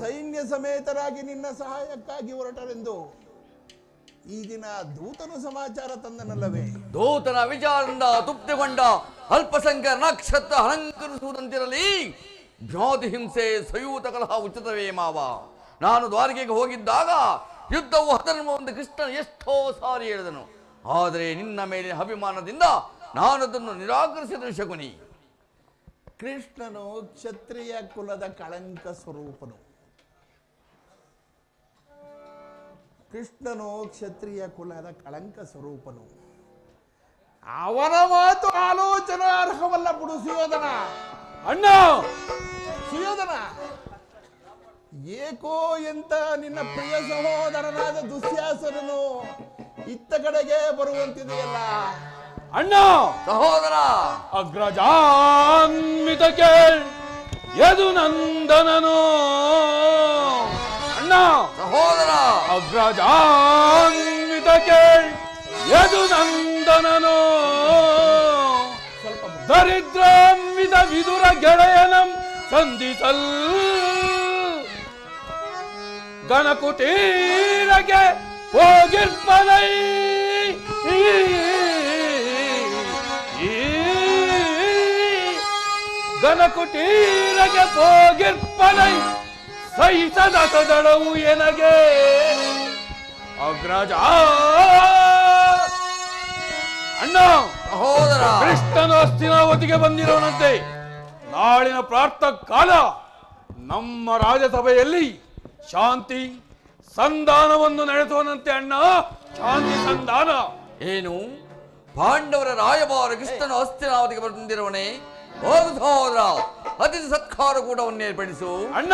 ಸೈನ್ಯ ಸಮೇತರಾಗಿ ನಿನ್ನ ಸಹಾಯಕ್ಕಾಗಿ ಹೊರಟರೆಂದು ಈ ದಿನ ದೂತನು ಸಮಾಚಾರ ತಂದನಲ್ಲವೇ? ದೂತನ ವಿಚಾರದಿಂದ ತೃಪ್ತಿಗೊಂಡ ಅಲ್ಪಸಂಖ್ಯಾತ ನಕ್ಷತ್ರ ಅಲಂಕರಿಸುವುದಂತಿರಲಿ, ಭ್ರಾತಿ ಹಿಂಸೆ ಸಯೂತ ಕಲಹ ಉಚಿತವೇ ಮಾವ. ನಾನು ದ್ವಾರಕೆಗೆ ಹೋಗಿದ್ದಾಗ ಯುದ್ಧವು ಹತನೆಂಬ ಕೃಷ್ಣ ಎಷ್ಟೋ ಸಾರಿ ಹೇಳಿದನು. ಆದರೆ ನಿನ್ನ ಮೇಲಿನ ಅಭಿಮಾನದಿಂದ ನಾನು ಅದನ್ನು ನಿರಾಕರಿಸಿದನು ಶಕುನಿ. ಕೃಷ್ಣನು ಕ್ಷತ್ರಿಯ ಕುಲದ ಕಳಂಕ ಸ್ವರೂಪನು. ಕೃಷ್ಣನು ಕ್ಷತ್ರಿಯ ಕುಲದ ಕಳಂಕ ಸ್ವರೂಪನು. ಅವನ ಮಾತು ಆಲೋಚನಾ ಅರ್ಹವಲ್ಲ ಬಿಡು ಸುಯೋಧನ. ಅಣ್ಣ ಸುಯೋಧನ, ಏಕೋ ಎಂತ ನಿನ್ನ ಪ್ರಿಯ ಸಹೋದರನಾದ ದುಶ್ಯಾಸನನು ಇತ್ತ ಕಡೆಗೆ ಬರುವಂತಿದೆಯಲ್ಲ? ಅಣ್ಣ ಸಹೋದರ ಅಗ್ರಜಾನ್ವಿತ ಕೇಳ್ ಯದು ನಂದನನು. ಅಣ್ಣ ಸಹೋದರ ಅಗ್ರಜಾನ್ವಿತ ಕೇಳ್ ಯದು ನಂದನನು. ದರಿದ್ರಾನ್ವಿತ ವಿದುರ ಗೆಳೆಯನಂ ಸಂಧಿಸಲ್ ಗಣಕುಟೀರಗೆ ಹೋಗಿರ್ಪನೈ. ಗಣಕುಟೀರಗೆ ಹೋಗಿರ್ಪನೈ ಸಹಿಸದ ಸದಳವು ಎನಗೆ. ಅಗ್ರಜ ಅಣ್ಣ ಸಹೋದರ ಕೃಷ್ಣನು ಹಸ್ತಿನಾವತಿಗೆ ಬಂದಿರೋನಂತೆ. ನಾಳಿನ ಪ್ರಾತಃ ಕಾಲ ನಮ್ಮ ರಾಜಸಭೆಯಲ್ಲಿ ಶಾಂತಿ ಸಂಧಾನವನ್ನು ನಡೆಸುವನಂತೆ ಅಣ್ಣ. ಶಾಂತಿ ಸಂಧಾನ. ಏನು ಪಾಂಡವರ ರಾಯಭಾರ ಕೃಷ್ಣನು ಹಸ್ತಿನಾವತಿಗೆ ಬಂದಿರುವನೇ? ಹೋಗು ಸಹೋದರ, ಅತಿಥಿ ಸತ್ಕಾರ ಕೂಟವನ್ನು ಏರ್ಪಡಿಸು. ಅಣ್ಣ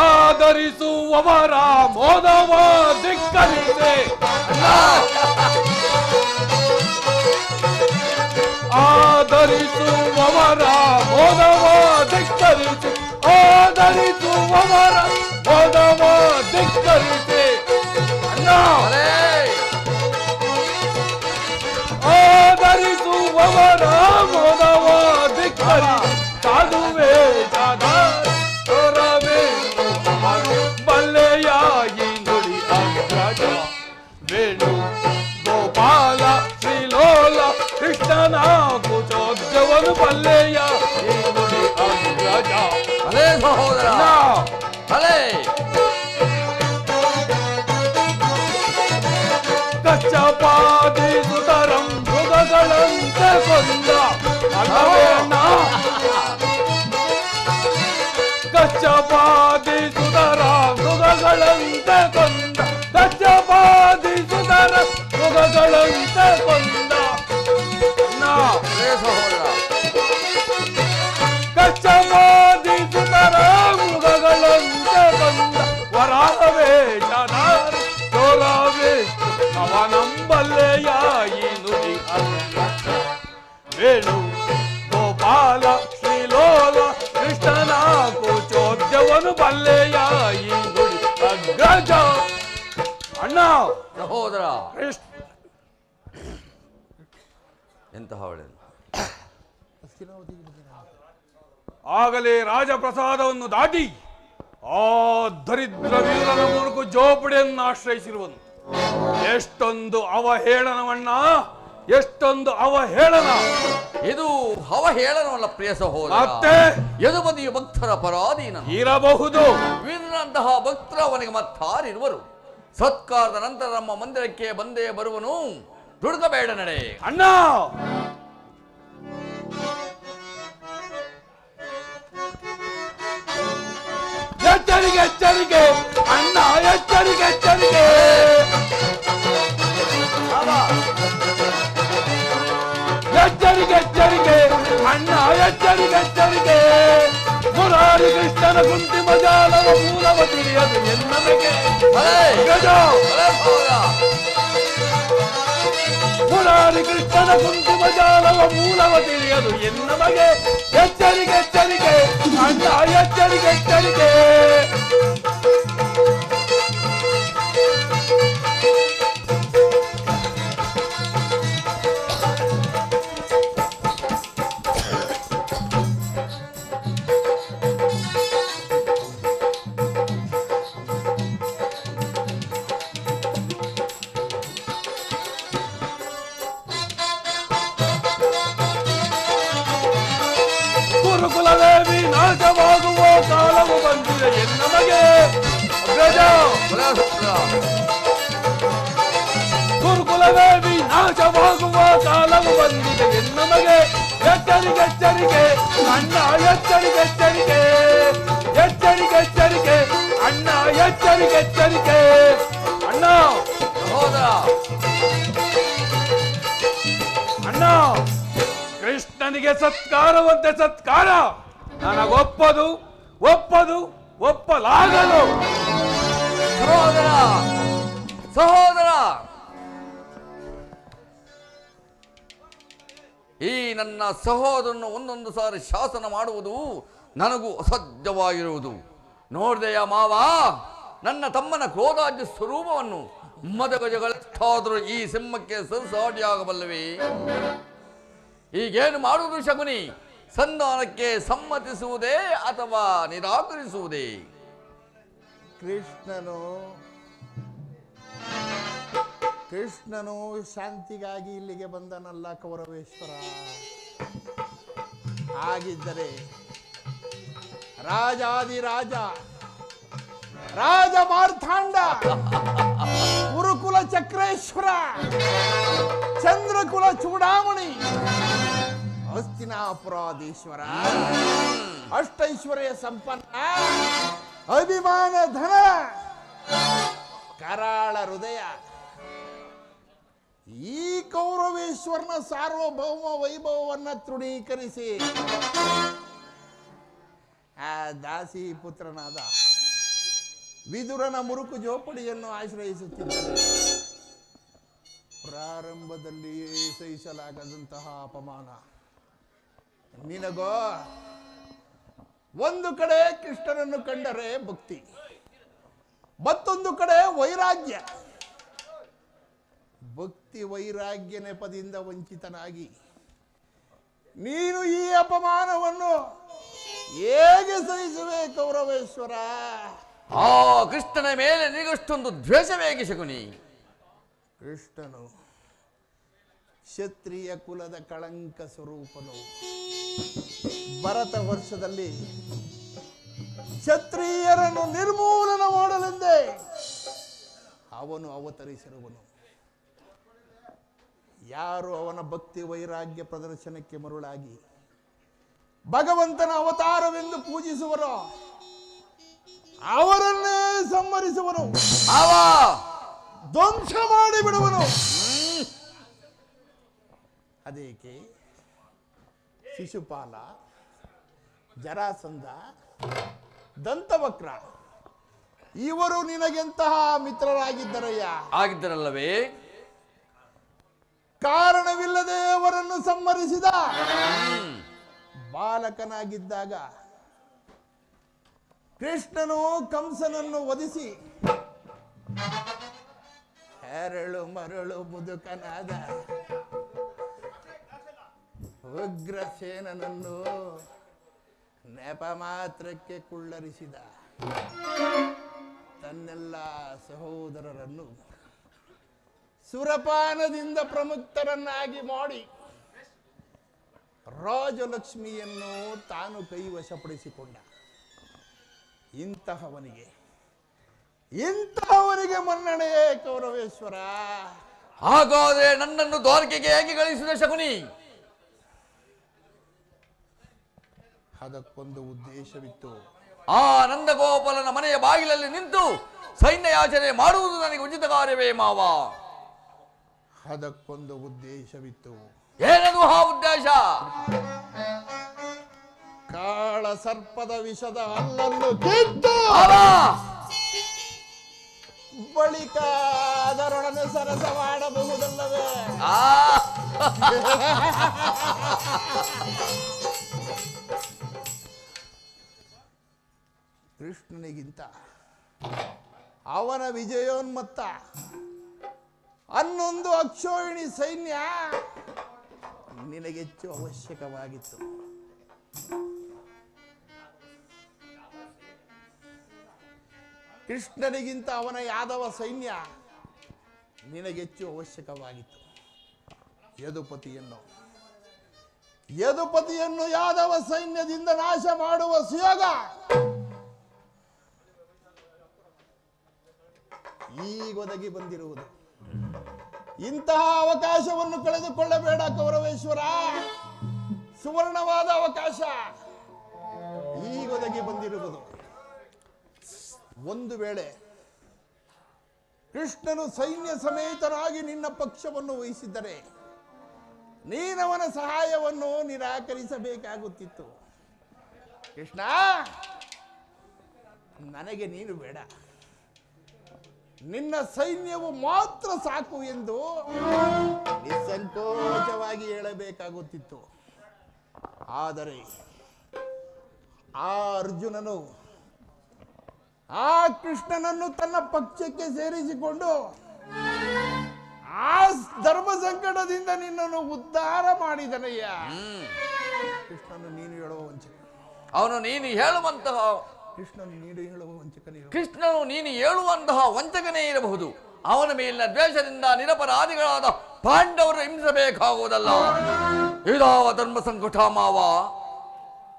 ಆದರಿಸುವವರ ಮೋದವ ಧಿಕ್ಕರಿಸೆ. ಆದರಿಸುವವರ ಮೋದವ ಧಿಕ್ಕರಿಸೆ. ಆದರಿಸುವವರ ಮೋದವ ಧಿಕ್ಕರಿಸೆ. ಅಣ್ಣ ಆದರಿಸುವವರ ಮೋದವ ಧಿಕ್ಕರಿ. ಸಾಧುವೆ ತೋರವೇ ಬಲ್ಲೆಯಾಗಿ ನುಡಿ ಅಗ್ರಜ. ವೇಣು ಗೋಪಾಲ ಶ್ರೀಲೋಲ ಕೃಷ್ಣನ ಕುಚೋದ್ಗವನು ಬಲ್ಲೆಯಾಗಿ ನುಡಿ ಅಗ್ರಜ. ಅಲೇ ಸಹೋದರ ಅಲೇ. ಕಚ್ಚಪಾದಿ ಸುತರಂ ಮೃಗಗಳಂತೆ ಕೊಂದ ಅಲ್ಲವೇ ಅಣ್ಣ. ಕಚ್ಚಪಾದಿ ಸುತರ ಮೃಗಗಳಂತೆ ಕೊಂದ. ಕಚ್ಚಪಾದಿ ಸುತರ ಮೃಗಗಳಂತೆ ಕೊಂದ ಅಣ್ಣ. ಅಲೇ ಸಹೋದರ ಕಚ್ಚಪಾದಿ ಸುತರ ಮೃಗಗಳಂತೆ ಕೊಂದ. ವರಾಹವೇ ಜನಾರ ತೋಲವೇ ಅವನಂಬಲ್ಲೆಯಾಯಿ ನುಡಿ ಅಗ್ರಜ. ವೇಣು ಗೋಪಾಲ ಶ್ರೀಲೋಲ ಕೃಷ್ಣನ ಕುಚೋದ್ಯವನು ಬಲ್ಲೆಯಾಯಿ ನುಡಿ ಅಗ್ರಜ. ಅಣ್ಣ ಸಹೋದರ ಕೃಷ್ಣ ಎಂತಹ ಒಳ್ಳೆಯದು. ಆಗಲೇ ರಾಜಪ್ರಸಾದವನ್ನು ದಾಟಿ ಆ ದರಿದ್ರ ವೀರನ ಮೂಲಕ ಜೋಪಡಿಯನ್ನು ಆಶ್ರಯಿಸಿರುವನು. ಎಷ್ಟೊಂದು ಅವಹೇಳನವಣ್ಣ, ಎಷ್ಟೊಂದು ಅವಹೇಳನ. ಇದು ಅವಹೇಳನವಲ್ಲ ಪ್ರಿಯ ಸಹೋದರ, ಮತ್ತೆ ಯದುಪತಿಯ ಭಕ್ತರ ಪರಾಧೀನ ಇರಬಹುದು. ವೀರನಂತಹ ಭಕ್ತರು ಅವನಿಗೆ ಮತ್ತಾರಿರುವರು. ಸತ್ಕಾರದ ನಂತರ ನಮ್ಮ ಮಂದಿರಕ್ಕೆ ಬಂದೇ ಬರುವನು, ದುಡುಕಬೇಡ ನಡೆ. ಅಣ್ಣ ಎಚ್ಚರಿಕೆ ಎಚ್ಚರಿಕೆ ಅಣ್ಣ, ಎಚ್ಚರಿಕೆ ಎಚ್ಚರಿಕೆ. ಎಚ್ಚರಿಕೆ ಎಚ್ಚರಿಕೆ ಅಣ್ಣ, ಎಚ್ಚರಿಕೆ ಎಚ್ಚರಿಕೆ. ಮುರಾರಿ ಕೃಷ್ಣನ ಕುಂತಿಮ ಜಾಲವ ಮೂಲವ ತಿಳಿಯದು ಎನ್ನಮಗೆ. ಮುರಾರಿ ಕೃಷ್ಣನ ಕುಂತಿಮ ಜಾಲವ ಮೂಲವ ತಿಳಿಯದು ಎನ್ನಮಗೆ. ಎಚ್ಚರಿಕೆ ಎಚ್ಚರಿಕೆ ಅಣ್ಣ, ಎಚ್ಚರಿಕೆ ಎಚ್ಚರಿಕೆ. ಗುರುಕುಲದೇವಿ ನಾಶವಾಗುವ ಕಾಲವು ಬಂದಿದೆ ಎನ್ನಮಗೆ. ಗುರುಕುಲದೇವಿ ನಾಶವಾಗುವ ಕಾಲವು ಬಂದಿದೆ ಎನ್ನಮಗೆ. ಎಚ್ಚರಿಕೆ ಎಚ್ಚರಿಕೆ ಅಣ್ಣ, ಎಚ್ಚರಿಕೆ ಎಚ್ಚರಿಕೆ. ಎಚ್ಚರಿಕೆ ಎಚ್ಚರಿಕೆ ಅಣ್ಣ, ಎಚ್ಚರಿಕೆ ಎಚ್ಚರಿಕೆ. ಅಣ್ಣ ಸಹೋದರ ಅಣ್ಣ, ಕೃಷ್ಣನಿಗೆ ಸತ್ಕಾರವಂತೆ ಸತ್ಕಾರ ನನಗೊಪ್ಪದು, ಒಪ್ಪದು, ಒಪ್ಪಲಾಗದು. ಸಹೋದರ ಸಹೋದರ, ಈ ನನ್ನ ಸಹೋದರನ್ನು ಒಂದೊಂದು ಸಾರಿ ಶಾಸನ ಮಾಡುವುದು ನನಗೂ ಅಸಾಧ್ಯವಾಗಿರುವುದು. ನೋಡ್ದೆಯ ಮಾವ, ನನ್ನ ತಮ್ಮನ ಕ್ರೋಧಾಜ್ಯ ಸ್ವರೂಪವನ್ನು. ಮದಗಜಗಳೆಷ್ಟಾದರೂ ಈ ಸಿಂಹಕ್ಕೆ ಸರಸಾಡಿಯಾಗಬಲ್ಲವೇ? ಈಗೇನು ಮಾಡುವುದು ಶಕುನಿ? ಸಂಧಾನಕ್ಕೆ ಸಮ್ಮತಿಸುವುದೇ ಅಥವಾ ನಿರಾಕರಿಸುವುದೇ? ಕೃಷ್ಣನು ಶಾಂತಿಗಾಗಿ ಇಲ್ಲಿಗೆ ಬಂದನಲ್ಲ ಕೌರವೇಶ್ವರ. ಹಾಗಿದ್ದರೆ ರಾಜಾದಿರಾಜ ರಾಜ ಮಾರ್ಥಾಂಡ, ಗುರುಕುಲ ಚಕ್ರೇಶ್ವರ, ಚಂದ್ರಕುಲ ಚೂಡಾಮಣಿ, ಹಸ್ತಿನಾಪುರಾಧೀಶ್ವರ, ಅಷ್ಟೈಶ್ವರ್ಯ ಸಂಪನ್ನ, ಅಭಿಮಾನ ಧನ, ಕರಾಳ ಹೃದಯ, ಈ ಕೌರವೇಶ್ವರನ ಸಾರ್ವಭೌಮ ವೈಭವವನ್ನು ತೃಣೀಕರಿಸಿ ಆ ದಾಸಿ ಪುತ್ರನಾದ ವಿದುರನ ಮುರುಕು ಜೋಪಡಿಯನ್ನು ಆಶ್ರಯಿಸುತ್ತಿದ್ದರು. ಪ್ರಾರಂಭದಲ್ಲಿಯೇ ಸಹಿಸಲಾಗದಂತಹ ಅಪಮಾನ. ನಿನಗೋ ಒಂದು ಕಡೆ ಕೃಷ್ಣನನ್ನು ಕಂಡರೆ ಭಕ್ತಿ, ಮತ್ತೊಂದು ಕಡೆ ವೈರಾಗ್ಯ. ಭಕ್ತಿ ವೈರಾಗ್ಯ ನೆಪದಿಂದ ವಂಚಿತನಾಗಿ ನೀನು ಈ ಅಪಮಾನವನ್ನು ಹೇಗೆ ಸಹಿಸುವೆ ಕೌರವೇಶ್ವರ? ಆ ಕೃಷ್ಣನ ಮೇಲೆ ನಿನಗಷ್ಟೊಂದು ದ್ವೇಷವೇಗೆ ಶಕುನಿ? ಕೃಷ್ಣನು ಕ್ಷತ್ರಿಯ ಕುಲದ ಕಳಂಕ ಸ್ವರೂಪನು. ಭರತ ವರ್ಷದಲ್ಲಿ ಕ್ಷತ್ರಿಯರನ್ನು ನಿರ್ಮೂಲನ ಮಾಡಲೆಂದೇ ಅವನು ಅವತರಿಸಿರುವನು. ಯಾರು ಅವನ ಭಕ್ತಿ ವೈರಾಗ್ಯ ಪ್ರದರ್ಶನಕ್ಕೆ ಮರುಳಾಗಿ ಭಗವಂತನ ಅವತಾರವೆಂದು ಪೂಜಿಸುವರೋ ಅವರನ್ನೇ ಸಂಹರಿಸುವನು, ಧ್ವಂಸ ಮಾಡಿ ಬಿಡುವನು. ಅದೇಕೆ ಶಿಶುಪಾಲ, ಜರಾಸಂಧ, ದಂತವಕ್ರ ಇವರು ನಿನಗೆಂತಹ ಮಿತ್ರರಾಗಿದ್ದರಯ್ಯ? ಆಗಿದ್ದರಲ್ಲವೇ? ಕಾರಣವಿಲ್ಲದೆ ಅವರನ್ನು ಸಂಹರಿಸಿದ. ಬಾಲಕನಾಗಿದ್ದಾಗ ಕೃಷ್ಣನು ಕಂಸನನ್ನು ವಧಿಸಿ ಅರಳು ಮರಳು ಮುದುಕನಾದ ಉಗ್ರಸೇನನನ್ನು ನೆಪ ಮಾತ್ರಕ್ಕೆ ಕುಳ್ಳರಿಸಿದ ತನ್ನೆಲ್ಲ ಸಹೋದರರನ್ನು ಸುರಪಾನದಿಂದ ಪ್ರಮುಕ್ತರನ್ನಾಗಿ ಮಾಡಿ ರಾಜಲಕ್ಷ್ಮಿಯನ್ನು ತಾನು ಕೈವಶಪಡಿಸಿಕೊಂಡ. ಇಂತಹವನಿಗೆ ಮನ್ನಣೆಯೇ ಕೌರವೇಶ್ವರ. ಹಾಗಾದ್ರೆ ನನ್ನನ್ನು ದ್ವಾರಕೆಗೆ ಹೇಗೆ ಕಳಿಸಿದ ಶಕುನಿ? ಅದಕ್ಕೊಂದು ಉದ್ದೇಶವಿತ್ತು. ಆ ನಂದಗೋಪಾಲನ ಮನೆಯ ಬಾಗಿಲಲ್ಲಿ ನಿಂತು ಸೈನ್ಯ ಯಾಚನೆ ಮಾಡುವುದು ನನಗೆ ಉಚಿತ ಕಾರ್ಯವೇ ಮಾವ? ಅದಕ್ಕೊಂದು ಉದ್ದೇಶವಿತ್ತು. ಏನದು ಆ ಉದ್ದೇಶ? ಕಾಳ ಸರ್ಪದ ವಿಷದ ಹಲ್ಲನ್ನು ಕಿತ್ತು ಬಳಿಕ ಅದರೊಡನೆ ಸರಸ ಮಾಡಬಹುದಲ್ಲವೇ? ಕೃಷ್ಣನಿಗಿಂತ ಅವನ ವಿಜಯೋನ್ಮತ್ತ ಹನ್ನೊಂದು ಅಕ್ಷೋಹಿಣಿ ಸೈನ್ಯ ನಿನಗೆಚ್ಚು ಅವಶ್ಯಕವಾಗಿತ್ತು. ಕೃಷ್ಣನಿಗಿಂತ ಅವನ ಯಾದವ ಸೈನ್ಯ ನಿನಗೆಚ್ಚು ಅವಶ್ಯಕವಾಗಿತ್ತು. ಯದುಪತಿಯನ್ನು ಯಾದವ ಸೈನ್ಯದಿಂದ ನಾಶ ಮಾಡುವ ಸುಯೋಗ ಈಗೊದಗಿ ಬಂದಿರುವುದು. ಇಂತಹ ಅವಕಾಶವನ್ನು ಕಳೆದುಕೊಳ್ಳಬೇಡ ಕೌರವೇಶ್ವರ. ಸುವರ್ಣವಾದ ಅವಕಾಶ ಈಗೊದಗಿ ಬಂದಿರುವುದು. ಒಂದು ವೇಳೆ ಕೃಷ್ಣನು ಸೈನ್ಯ ಸಮೇತನಾಗಿ ನಿನ್ನ ಪಕ್ಷವನ್ನು ವಹಿಸಿದ್ದರೆ ನೀನವನ ಸಹಾಯವನ್ನು ನಿರಾಕರಿಸಬೇಕಾಗುತ್ತಿತ್ತು. ಕೃಷ್ಣ, ನನಗೆ ನೀನು ಬೇಡ, ನಿನ್ನ ಸೈನ್ಯವು ಮಾತ್ರ ಸಾಕು ಎಂದು ನಿಸ್ಸಂಕೋಚವಾಗಿ ಹೇಳಬೇಕಾಗುತ್ತಿತ್ತು. ಆದರೆ ಆ ಅರ್ಜುನನು ಆ ಕೃಷ್ಣನನ್ನು ತನ್ನ ಪಕ್ಷಕ್ಕೆ ಸೇರಿಸಿಕೊಂಡು ಆ ಧರ್ಮ ಸಂಕಟದಿಂದ ನಿನ್ನನ್ನು ಉದ್ಧಾರ ಮಾಡಿದನಯ್ಯ. ಕೃಷ್ಣನು ನೀನು ಹೇಳುವ ವಂಚಕ, ಅವನು ನೀನು ಹೇಳುವಂತಹ ಕೃಷ್ಣನು ನೀನು ಹೇಳುವಂತಹ ವಂಚಕನೇ ಇರಬಹುದು. ಅವನ ಮೇಲಿನ ದ್ವೇಷದಿಂದ ನಿರಪರಾಧಿಗಳಾದ ಪಾಂಡವರು ಹಿಂಸಬೇಕಾಗುವುದಲ್ಲ. ಇದಾವ ಧರ್ಮ ಸಂಕಟ ಮಾವ?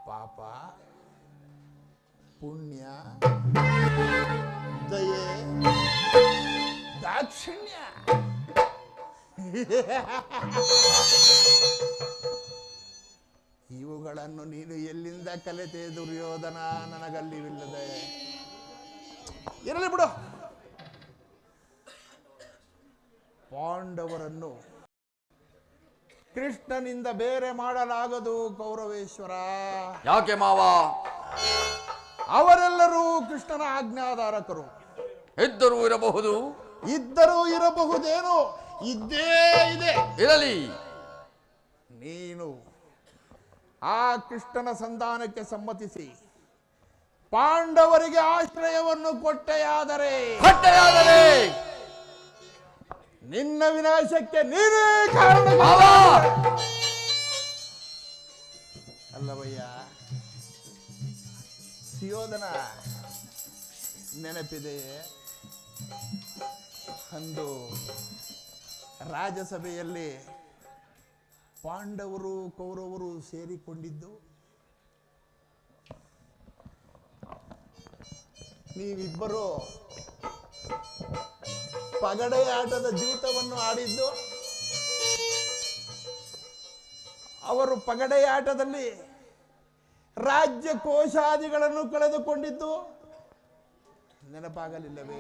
ಪಾಪ, ಪುಣ್ಯ, ದಯೆ, ದಾಕ್ಷಿಣ್ಯ ಇವುಗಳನ್ನು ನೀನು ಎಲ್ಲಿಂದ ಕಲಿತೆ ದುರ್ಯೋಧನ? ನನಗಲ್ಲಿವಿಲ್ಲದೆ ಇರಲಿ ಬಿಡು. ಪಾಂಡವರನ್ನು ಕೃಷ್ಣನಿಂದ ಬೇರೆ ಮಾಡಲಾಗದು ಕೌರವೇಶ್ವರ. ಯಾಕೆ ಮಾವ? ಅವರೆಲ್ಲರೂ ಕೃಷ್ಣನ ಆಜ್ಞಾಧಾರಕರು. ಇದ್ದರೂ ಇರಬಹುದೇನೋ, ಇದ್ದೇ ಇದೆ. ಇರಲಿ. ನೀನು ಆ ಕೃಷ್ಣನ ಸಂಧಾನಕ್ಕೆ ಸಮ್ಮತಿಸಿ ಪಾಂಡವರಿಗೆ ಆಶ್ರಯವನ್ನು ಕೊಟ್ಟೆಯಾದರೆ ನಿನ್ನ ವಿನಾಶಕ್ಕೆ ನೀನೇ ಕಾರಣ ಅಲ್ಲವಯ್ಯ. ಸುಯೋಧನ ನೆನಪಿದೆಯೇ? ಅಂದು ರಾಜಸಭೆಯಲ್ಲಿ ಪಾಂಡವರು ಕೌರವರು ಸೇರಿಕೊಂಡಿದ್ದು ನೀವಿಬ್ಬರು ಪಗಡೆಯಾಟದ ಜೂತವನ್ನು ಆಡಿದ್ದು. ಅವರು ಪಗಡೆಯಾಟದಲ್ಲಿ ರಾಜ್ಯ ಕೋಶಾದಿಗಳನ್ನು ಕಳೆದುಕೊಂಡಿದ್ದು ನೆನಪಾಗಲಿಲ್ಲವೇ?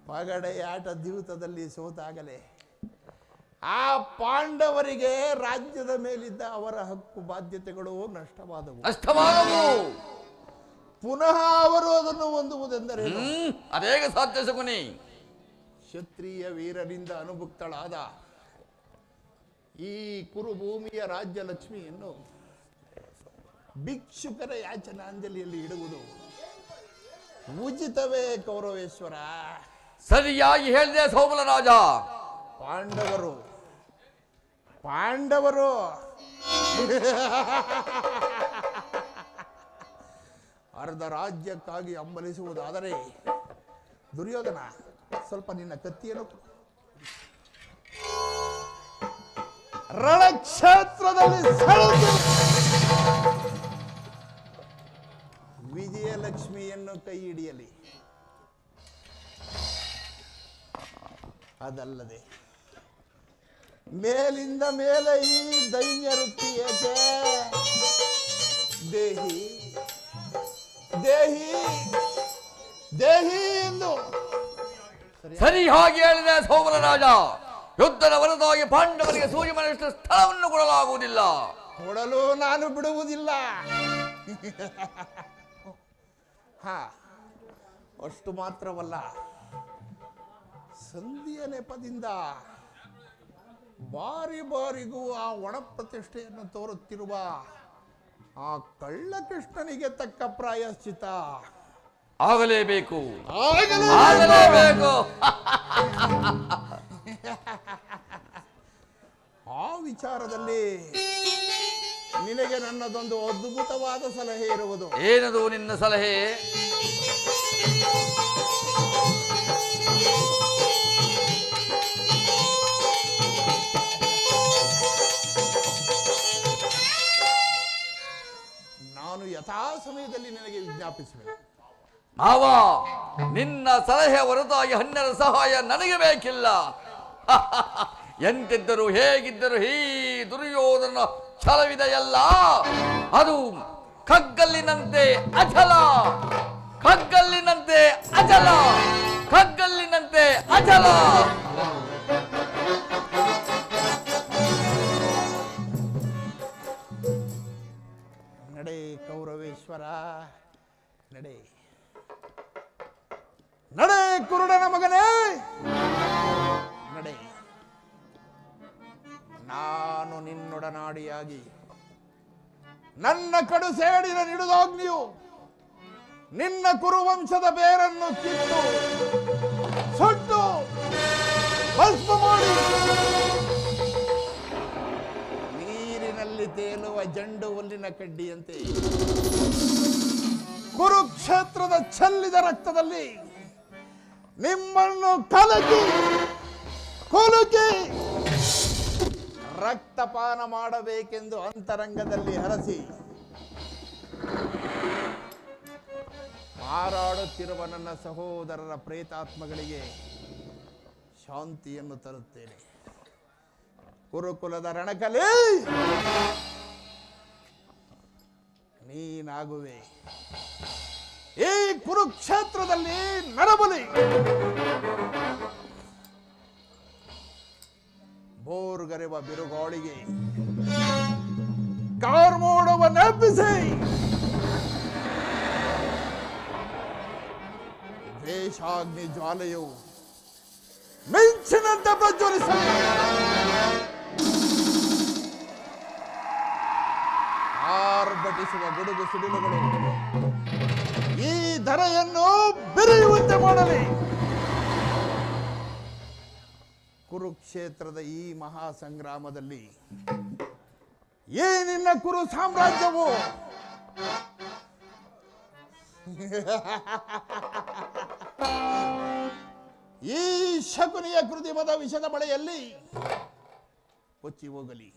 ಪಗಡೆಯಾಟ ದ್ಯೂತದಲ್ಲಿ ಸೋತಾಗಲೇ ಆ ಪಾಂಡವರಿಗೆ ರಾಜ್ಯದ ಮೇಲಿದ್ದ ಅವರ ಹಕ್ಕು ಬಾಧ್ಯತೆಗಳು ನಷ್ಟವಾದವು. ಪುನಃ ಅವರು ಅದನ್ನು ಹೊಂದುವುದೆಂದರೆ ಅದೇಗ ಸಾಧ್ಯ ಶಕುನಿ? ಕ್ಷತ್ರಿಯ ವೀರರಿಂದ ಅನುಭುಕ್ತಳಾದ ಈ ಕುರುಭೂಮಿಯ ರಾಜ್ಯ ಲಕ್ಷ್ಮಿಯನ್ನು ಭಿಕ್ಷುಕರ ಯಾಚನಾಂಜಲಿಯಲ್ಲಿ ಇಡುವುದು ಉಚಿತವೇ ಕೌರವೇಶ್ವರ? ಸರಿಯಾಗಿ ಹೇಳಿದೆ ಸೋಮಲ ರಾಜ. ಪಾಂಡವರು ಅರ್ಧ ರಾಜ್ಯಕ್ಕಾಗಿ ಹಂಬಲಿಸುವುದಾದರೆ ದುರ್ಯೋಧನ, ಸ್ವಲ್ಪ ನಿನ್ನ ಕತ್ತಿಯನ್ನು ರಣಕ್ಷೇತ್ರದಲ್ಲಿ ಸೆಳೆದು ವಿಜಯಲಕ್ಷ್ಮಿಯನ್ನು ಕೈ ಹಿಡಿಯಲಿ. ಅದಲ್ಲದೆ ಮೇಲಿಂದ ಮೇಲೆ ಈ ದೈನ್ಯ ವೃತ್ತಿ ಏಕೆ? ದೇಹಿ ದೇಹಿ ದೇಹಿ ಎಂದು ಸರಿಯಾಗಿ ಹೇಳಿದೆ ಸೋಮಲ ರಾಜ. ಯುದ್ಧದ ಹೊರತಾಗಿ ಪಾಂಡವರಿಗೆ ಸೂರ್ಯಮನಷ್ಟು ಸ್ಥಳವನ್ನು ಕೊಡಲಾಗುವುದಿಲ್ಲ. ಕೊಡಲು ನಾನು ಬಿಡುವುದಿಲ್ಲ. ಅಷ್ಟು ಮಾತ್ರವಲ್ಲ, ಸಂಧಿಯ ನೆಪದಿಂದ ಬಾರಿ ಬಾರಿಗೂ ಆ ಒಣ ಪ್ರತಿಷ್ಠೆಯನ್ನು ತೋರುತ್ತಿರುವ ಆ ಕಳ್ಳ ಕೃಷ್ಣನಿಗೆ ತಕ್ಕ ಪ್ರಾಯಶ್ಚಿತ ಆಗಲೇಬೇಕು. ಆ ವಿಚಾರದಲ್ಲಿ ನಿನಗೆ ನನ್ನದೊಂದು ಅದ್ಭುತವಾದ ಸಲಹೆ ಇರುವುದು. ಏನದು ನಿನ್ನ ಸಲಹೆ? ನಾನು ಯಥಾ ಸಮಯದಲ್ಲಿ ನಿನಗೆ ವಿಜ್ಞಾಪಿಸುವೆ. ಮಾವ, ನಿನ್ನ ಸಲಹೆ ಹೊರತಾಗಿ ಹನ್ನೆರ ಸಹಾಯ ನನಗೆ ಬೇಕಿಲ್ಲ. ಎಂತಿದ್ದರು ಹೇಗಿದ್ದರು ಈ ದುರ್ಯೋಧನ ಛಲವಿದೆಯಲ್ಲ, ಅದು ಕಗ್ಗಲ್ಲಿನಂತೆ ಅಚಲ, ಕಗ್ಗಲ್ಲಿನಂತೆ ಅಚಲ, ಕಗ್ಗಲ್ಲಿನಂತೆ ಅಚಲ. ನಡೆ ಕೌರವೇಶ್ವರ, ನಡೆ ನಡೆ ಕುರುಡನ ಮಗನೇ, ನಡೆ. ನಾನು ನಿನ್ನೊಡನಾಡಿಯಾಗಿ ನನ್ನ ಕಡು ಸೇಡಿನ ನಿಡುದಾಗ್ನಿಯು ನಿನ್ನ ಕುರುವಂಶದ ಬೇರನ್ನು ಕಿತ್ತು ಸುಟ್ಟು ಭಸ್ಮ ಮಾಡಿ ನೀರಿನಲ್ಲಿ ತೇಲುವ ಜಂಡು ಹುಲ್ಲಿನ ಕಡ್ಡಿಯಂತೆ ಕುರುಕ್ಷೇತ್ರದ ಚೆಲ್ಲಿದ ರಕ್ತದಲ್ಲಿ ನಿಮ್ಮನ್ನು ಕಲಕಿ ಕುಲುಕಿ ರಕ್ತಪಾನ ಮಾಡಬೇಕೆಂದು ಅಂತರಂಗದಲ್ಲಿ ಹರಸಿ ಹಾರಾಡುತ್ತಿರುವ ನನ್ನ ಸಹೋದರರ ಪ್ರೇತಾತ್ಮಗಳಿಗೆ ಶಾಂತಿಯನ್ನು ತರುತ್ತೇನೆ. ಕುರುಕುಲದ ರಣಕಲೆ ನೀನಾಗುವೆ. ಈ ಕುರುಕ್ಷೇತ್ರದಲ್ಲಿ ನರಬಲಿ. ಬೋರ್ಗರೆವ ಬಿರುಗಾಳಿಗೆ ಕಾರ್ಮೋಡವನ್ನೆಬ್ಬಿಸಿ ದ್ವೇಷಾಗ್ನಿ ಜ್ವಾಲೆಯು ಮಿಂಚಿನಂತೆ ಪ್ರಜ್ವಲಿಸಲಿ. ಆರ್ಭಟಿಸುವ ಗುಡುಗು ಸಿಡಿಲುಗಳು ಈ ಧರೆಯನ್ನು ಬೆರೆಯುವಂತೆ ಮಾಡಲಿ. ಕುರುಕ್ಷೇತ್ರದ ಈ ಮಹಾ ಸಂಗ್ರಾಮದಲ್ಲಿ ಈ ನಿನ್ನ ಕುರು ಸಾಮ್ರಾಜ್ಯವು ಈ ಶಕುನಿಯ ಕೃತಿಮದ ವಿಷದ ಬಳೆಯಲ್ಲಿ ಕೊಚ್ಚಿ ಹೋಗಲಿ,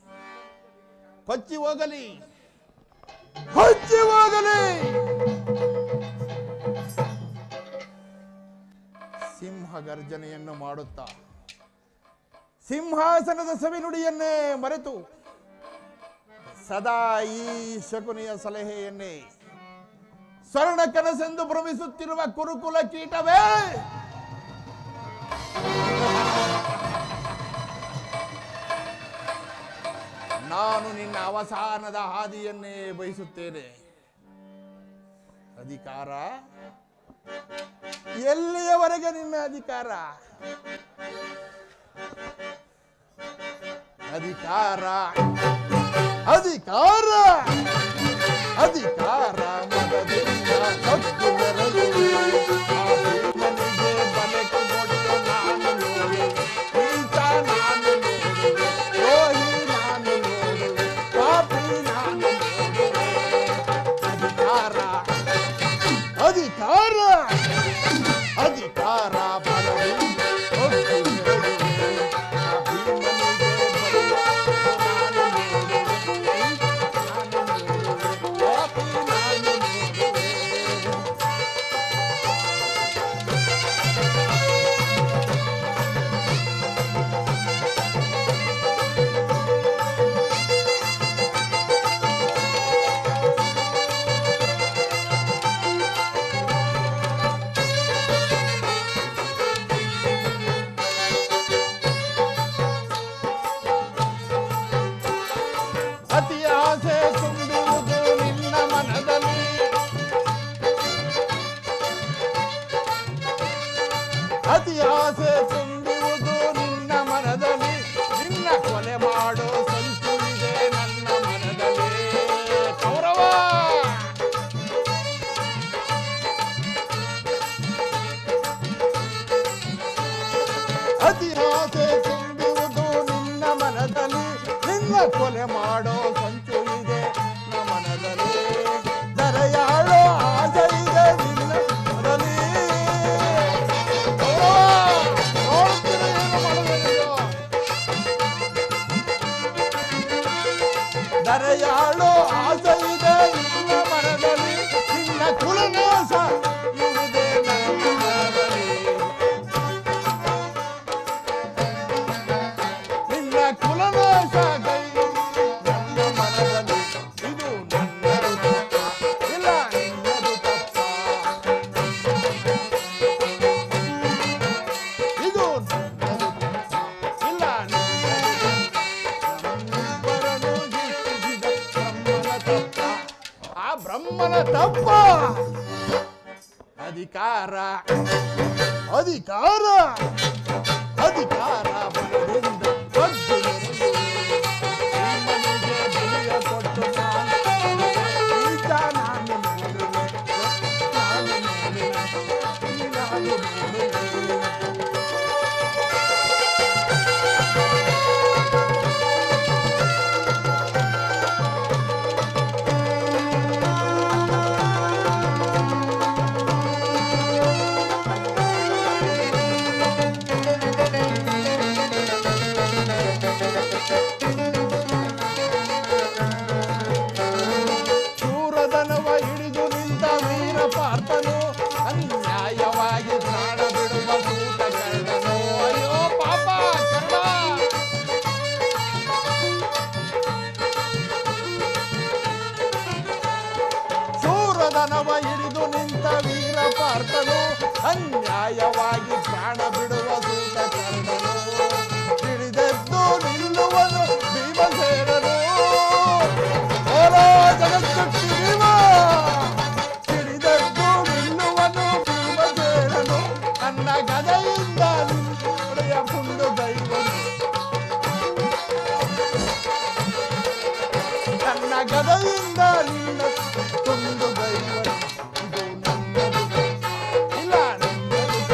ಕೊಚ್ಚಿ ಹೋಗಲಿ, ಕೊಚ್ಚಿ ಹೋಗಲಿ. ಸಿಂಹ ಗರ್ಜನೆಯನ್ನು ಮಾಡುತ್ತಾ ಸಿಂಹಾಸನದ ಸವಿನುಡಿಯನ್ನೇ ಮರೆತು ಸದಾ ಈ ಶಕುನಿಯ ಸಲಹೆಯನ್ನೇ ಸ್ವರ್ಣ ಕನಸೆಂದು ಭ್ರಮಿಸುತ್ತಿರುವ ಕುರುಕುಲ ಕೀಟವೇ, ನಾನು ನಿನ್ನ ಅವಸಾನದ ಹಾದಿಯನ್ನೇ ಬಯಸುತ್ತೇನೆ. ಅಧಿಕಾರ ಎಲ್ಲಿಯವರೆಗೆ ನಿನ್ನ ಅಧಿಕಾರ? ಅಧಿಕಾರ ಅಧಿಕಾರ ಅಧಿಕಾರ ಅಧಿಕಾರ ಮದದಿಂದ ಕತ್ತು ಮೆರೆಯುವೆ ಆ ಭೀಮನಿಗೆ ಬಲೆಗೆ ಕೊಟ್ಟು ನಾನು ನೋಡುವೆ ಈತ ನಾನು ನೋಡುವೆ ದ್ರೋಹಿ ನಾನು ನೋಡುವೆ ಪಾಪಿ ನಾನು ನೋಡುವೆ ಅಧಿಕಾರ ಅಧಿಕಾರ ಅಧಿಕಾರ ಬಲದಿಂದ ಕತ್ತು ಮೆರೆಯುವೆ ಆ ಭೀಮನಿಗೆ ಬಲೆಗೆ ನಾನು ನೋಡುವೆ ಪಾಪಿ ನಾನು ನೋಡುವೆ ಅತಿ ಆಸೆ ತುಂಬುವುದು ನಿನ್ನ ಮನದಲ್ಲಿ ಅತಿ ಆಸೆ ತುಂಬುವುದು ನಿನ್ನ ಮನದಲ್ಲಿ ನಿನ್ನ ಕೊಲೆ ಮಾಡೋ ಸಂಚು ಇದೆ ನನ್ನ ಮನದಲ್ಲಿ ಕೌರವ ಅತಿ ಆಸೆ ತುಂಬುವುದು ನಿನ್ನ ಮನದಲ್ಲಿ ನಿನ್ನ ಕೊಲೆ ಮಾಡೋ ಸಂಚು ಇದೆ ನನ್ನ ಮನದಲ್ಲಿ ದರೆಯಾಳೋ ಆಸೆ ಇದೆ ನಿನ್ನ ಮನದಲ್ಲಿ ನೋಡ್ತೀರ ಏನು ಮಾಡಬೇಕು ದರೆಯಾಳೋ ಆಸೆ ಇದೆ ನಿನ್ನ ಮನದಲ್ಲಿ ನಿನ್ನ ಕುಲನಾಶ ಇದೆ ನನ್ನ ಮನದಲ್ಲಿ ನಿನ್ನ ಕುಲನಾಶ ಗೈ ನನ್ನ ಮನದಲ್ಲಿ ಇದು ನನ್ನದು ತಪ್ಪ ಇಲ್ಲ ನಿನ್ನದು ತಪ್ಪ ಇದು ನನ್ನದು ತಪ್ಪ ಇಲ್ಲ ನಿನ್ನದು ನಮ್ಮಿಬ್ಬರನ್ನು ಸೃಷ್ಟಿಸಿದ ಬ್ರಹ್ಮನ ತಪ್ಪ ಆ ಬ್ರಹ್ಮನ ತಪ್ಪ ಅಧಿಕಾರ ಅಧಿಕಾರ ಅಧಿಕಾರ ಬಲದಿಂದ ಕದ್ದು ಮೆರೆಯುವೆ ಭೀಮನಿಗೆ ಬಲಿಯ ಕೊಟ್ಟು ನಾನು ಈತ ನಾನು ನೋಡುವೆ ನಾನು ನೋಡುವೆ ನಾನು ನೋಡುವೆ ಶೂರದನವ ಹಿಡಿದು ನಿಂತ ವೀರ ಪಾರ್ಥನು ಅನ್ಯಾಯವಾಗಿ ಪ್ರಾಣ ಬಿಡುವ ಸೂತ ಕರ್ಣನು ಅಯ್ಯೋ ಪಾಪ ಕರ್ಣ ಶೂರದನವ ಹಿಡಿದು ನಿಂತ ವೀರ ಪಾರ್ಥನು ಅನ್ಯಾಯವಾಗಿ ಪ್ರಾಣ ಬಿಡುವ ಸೂತ ಕರ್ಣನು ಹಿಡಿದೆದ್ದು ನಿಲ್ಲುವನು ಭೀಮಸೇನನು ಓಲೋ ಜಗತ್ಸೃಷ್ಟಿ ಭೀಮ ಹಿಡಿದೆದ್ದು ನಿಲ್ಲುವನು ಭೀಮಸೇನನು ನನ್ನ ಗದೆಯಿಂದ ನಿನ್ನೊಡೆಯ ಪುಂಡು ದೈವನು ನನ್ನ ಗದೆಯಿಂದ ನಿನ್ನ ತುಂಡು ದೈವನು ಇದು ನನ್ನದು ಇಲ್ಲ ನನ್ನದು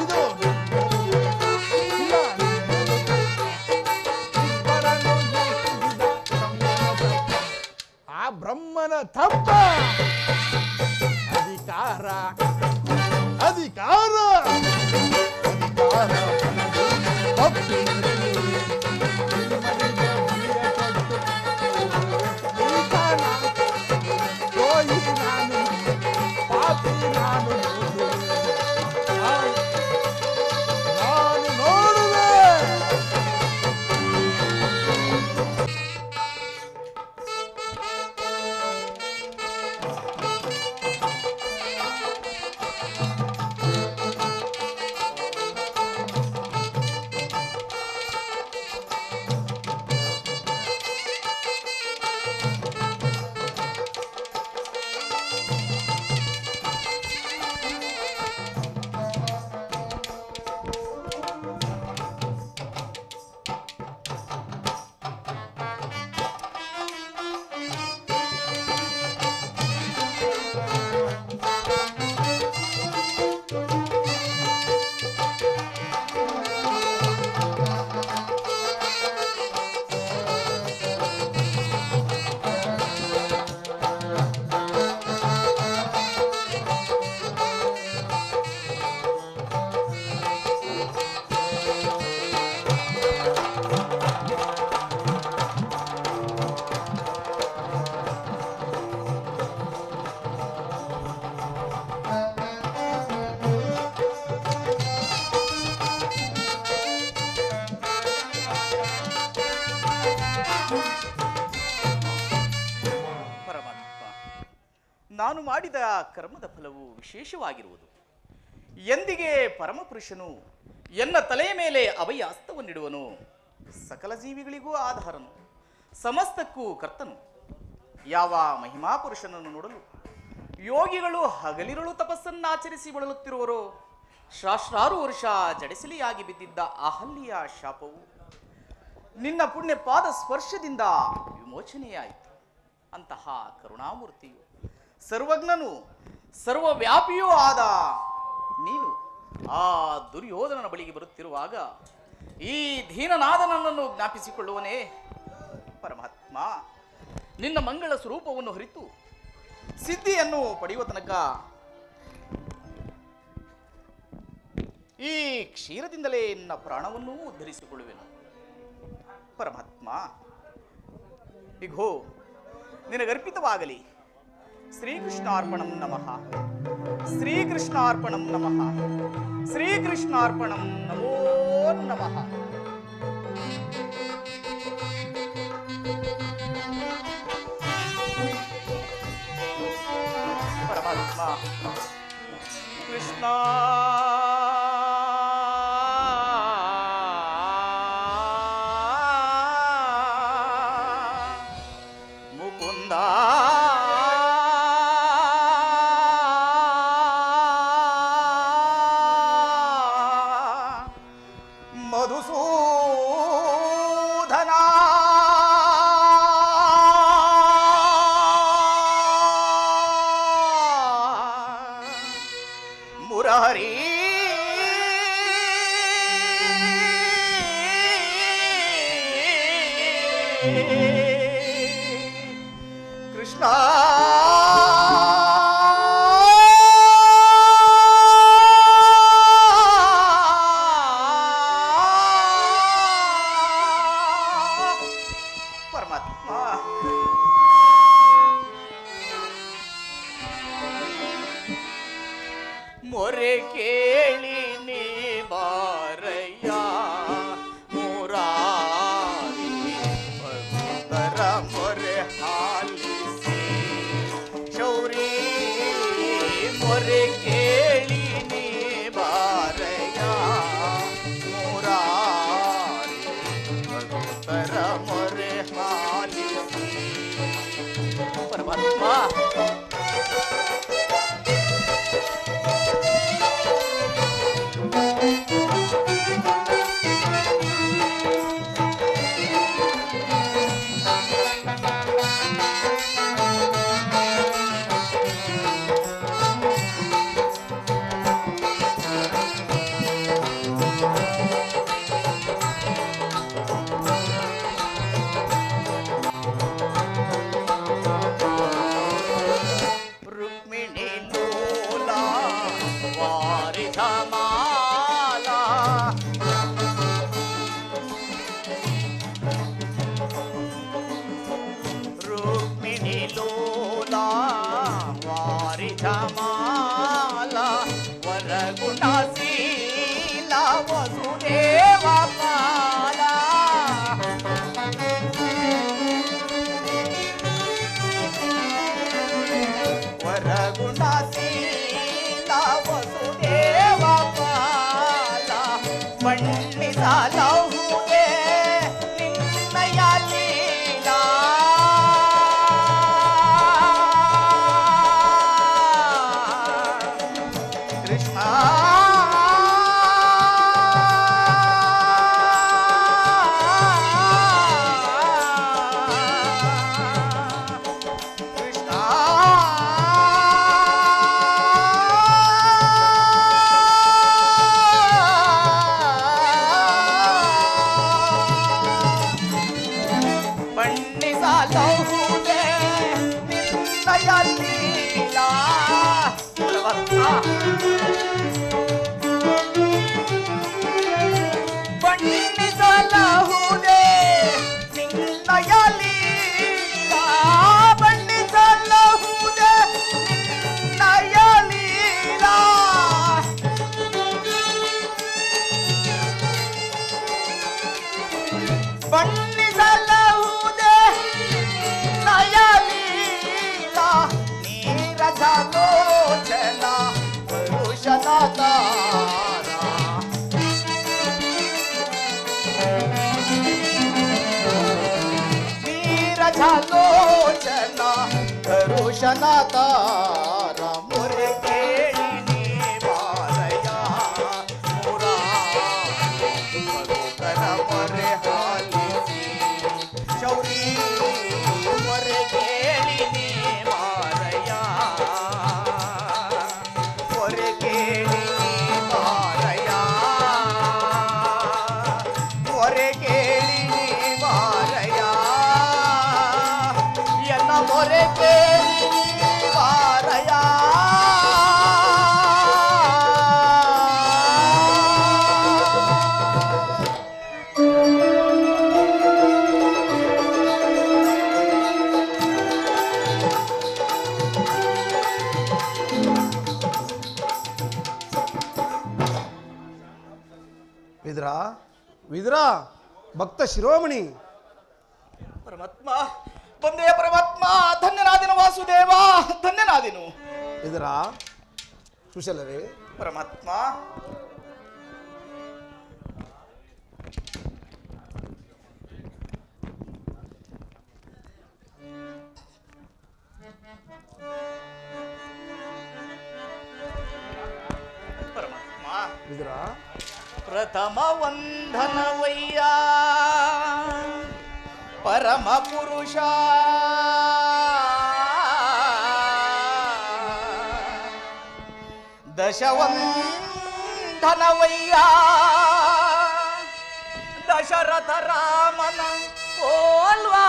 ಇದು ನನ್ನದು ಇಲ್ಲ ನನ್ನದು ಇಬ್ಬರನ್ನು ಸೃಷ್ಟಿಸಿದ ಬ್ರಹ್ಮನ ತಪ್ಪ ಆ ಬ್ರಹ್ಮನ ತಪ್ಪ ಅಧಿಕಾರ ಅಧಿಕಾರ ಅಧಿಕಾರ ಭಕ್ತಿ ಮೆರೆಯುವೆ. ಭೀಮನಿಗೆ ಬಲಿಯ ಕೊಟ್ಟು ಈತ ನಾನು ದ್ರೋಹಿ ನಾನು ಪಾಪಿ ನಾನು ನೋಡುವೆ ನಾನು ನೋಡುವೆ ನಾನು ಮಾಡಿದ ಕರ್ಮದ ಫಲವು ವಿಶೇಷವಾಗಿರುವುದು. ಎಂದಿಗೆ ಪರಮಪುರುಷನು ಎನ್ನ ತಲೆಯ ಮೇಲೆ ಅಭಯ ಹಸ್ತವನ್ನಿಡುವನು. ಸಕಲ ಜೀವಿಗಳಿಗೂ ಆಧಾರನು, ಸಮಸ್ತಕ್ಕೂ ಕರ್ತನು. ಯಾವ ಮಹಿಮಾ ಪುರುಷನನ್ನು ನೋಡಲು ಯೋಗಿಗಳು ಹಗಲಿರುಳು ತಪಸ್ಸನ್ನಾಚರಿಸಿ ಬಳಲುತ್ತಿರುವರೋ, ಸಹಸ್ರಾರು ವರ್ಷ ಜಡಿಸಲಿಯಾಗಿ ಬಿದ್ದಿದ್ದ ಅಹಲ್ಯೆಯ ಶಾಪವು ನಿನ್ನ ಪುಣ್ಯ ಪಾದ ಸ್ಪರ್ಶದಿಂದ ವಿಮೋಚನೆಯಾಯಿತು. ಅಂತಹ ಕರುಣಾಮೂರ್ತಿಯು, ಸರ್ವಜ್ಞನು, ಸರ್ವವ್ಯಾಪಿಯೂ ಆದ ನೀನು ಆ ದುರ್ಯೋಧನನ ಬಳಿಗೆ ಬರುತ್ತಿರುವಾಗ ಈ ದೀನನಾದ ನನ್ನನ್ನು ಜ್ಞಾಪಿಸಿಕೊಳ್ಳುವನೇ. ಪರಮಾತ್ಮ, ನಿನ್ನ ಮಂಗಳ ಸ್ವರೂಪವನ್ನು ಹೊರಿತು ಸಿದ್ಧಿಯನ್ನು ಪಡೆಯುವ ತನಕ ಈ ಕ್ಷೀರದಿಂದಲೇ ನಿನ್ನ ಪ್ರಾಣವನ್ನೂ ಉದ್ಧರಿಸಿಕೊಳ್ಳುವೆನು. ಪರಮಾತ್ಮ, ಇಗೋ ನಿನಗರ್ಪಿತವಾಗಲಿ. ಶ್ರೀಕೃಷ್ಣಾರ್ಪಣಂ ನಮಃ, ಶ್ರೀಕೃಷ್ಣಾರ್ಪಣಂ ನಮಃ, ಶ್ರೀಕೃಷ್ಣಾರ್ಪಣಂ ನಮೋ ನಮಃ. ಪರಮಾತ್ಮ, ಕೃಷ್ಣ ಮುಕುಂದ ಮಧುಸೂದನ ಮುರಹರಿ ಕೃಷ್ಣ ಪರಮಾತ್ಮ, ಮೊರೆ ಕೇಳಿ ನೀ ಬಾರಯ್ಯ ಮುರಾರಿ ಭಕ್ತರ ಮೊರೆ ಹಾಲಿಸಿ ಶೌರಿ. ಮೊರೆ ಕೇಳಿ ನೀ ಬಾರಯ್ಯ ಮುರಾರಿ ಭಕ್ತರ ಮೊರೆ ಹಾಲಿಸಿ. ಪರಮಾತ್ಮ, ರುಕ್ಮಿಣಿ ಲೋಲ ವಾರಿಧ ಮಾಲಾ ರುಕ್ಮಿಣಿ ಲೋಲ ವಾರಿಧ ಮಾಲಾ ವರಗುಣ ಶೀಲ ವಸುದೇವ ಪಾಲ. ವರಗುಣ ಶೀಲ ವಸುದೇವ ಪಾಲ. ಬಣ್ಣಿಸಲಹುದೇ ನಿನ್ನಯ ಲೀಲಾ. ಕೃಷ್ಣ ಬಣ್ಣಿಸಲಹುದೇ ನಿನ್ನಯ ಲೀಲಾ. ಬಣ್ಣಿಸಲಹುದೇ ನಿನ್ನಯ ಲೀಲಾ. ಬಣ್ಣಿಸಲಹುದೇ ನಿನ್ನಯ ಲೀಲಾ. ಬಣ್ಣಿಸಲಹುದೇ ನಿನ್ನಯ ಲೀಲಾ. ನೀರಜ ರಾಜಲೋಚನ ಕರುಷನ ತಾರ ಮೊರೆ ಕೇಳಿ ನೀ ಬಾರಯ್ಯ ಮುರಾಕರ ಮೊರೆ ಹಾಲಿಸಿ ಶೌರಿ ಮೊರೆ ಕೇಳಿ ನೀ ಬಾರಯ್ಯ ಮೊರೆ ಕೇಳಿ ನೀ ಬಾರಯ್ಯ ಮೊರೆ ಕೇಳಿ ನೀ ಬಾರಯ್ಯ ಎನ್ನ ಮೊರೆ ಕೇಳಿ ನೀ ಬಾರಯ್ಯ ವಿದುರ ವಿದುರ ಭಕ್ತ ಶಿರೋಮಣಿ ಪರಮಾತ್ಮ ಬಂದೆಯ ಪರಮಾತ್ಮ ಧನ್ಯನಾದಿನ ವಾಸುದೇವ ಧನ್ಯನಾದಿನು ವಿದುರ ಕುಶಲವೇ ಪರಮಾತ್ಮ ಪರಮಾತ್ಮ ವಿದುರ ಪ್ರಥಮ ವಂದನವಯ್ಯ ಪರಮ ಪುರುಷ ದಶವಂದನವಯ್ಯ ದಶರಥ ರಾಮನ ಓಲ್ವಾ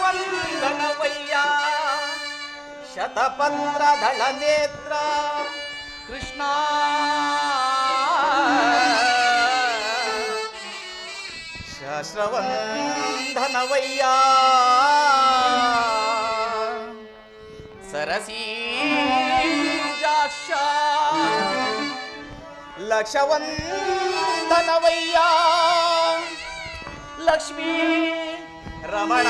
ಶರವಂದನವಯ್ಯ ಶತಪತ್ರದಳ ನೇತ್ರ ಕೃಷ್ಣ ಸಹಸ್ರವಂದನವಯ್ಯ ಸರಸೀಜಾಕ್ಷ ಲಕ್ಷವಂದನವಯ್ಯ ಲಕ್ಷ್ಮೀ ರಮಣ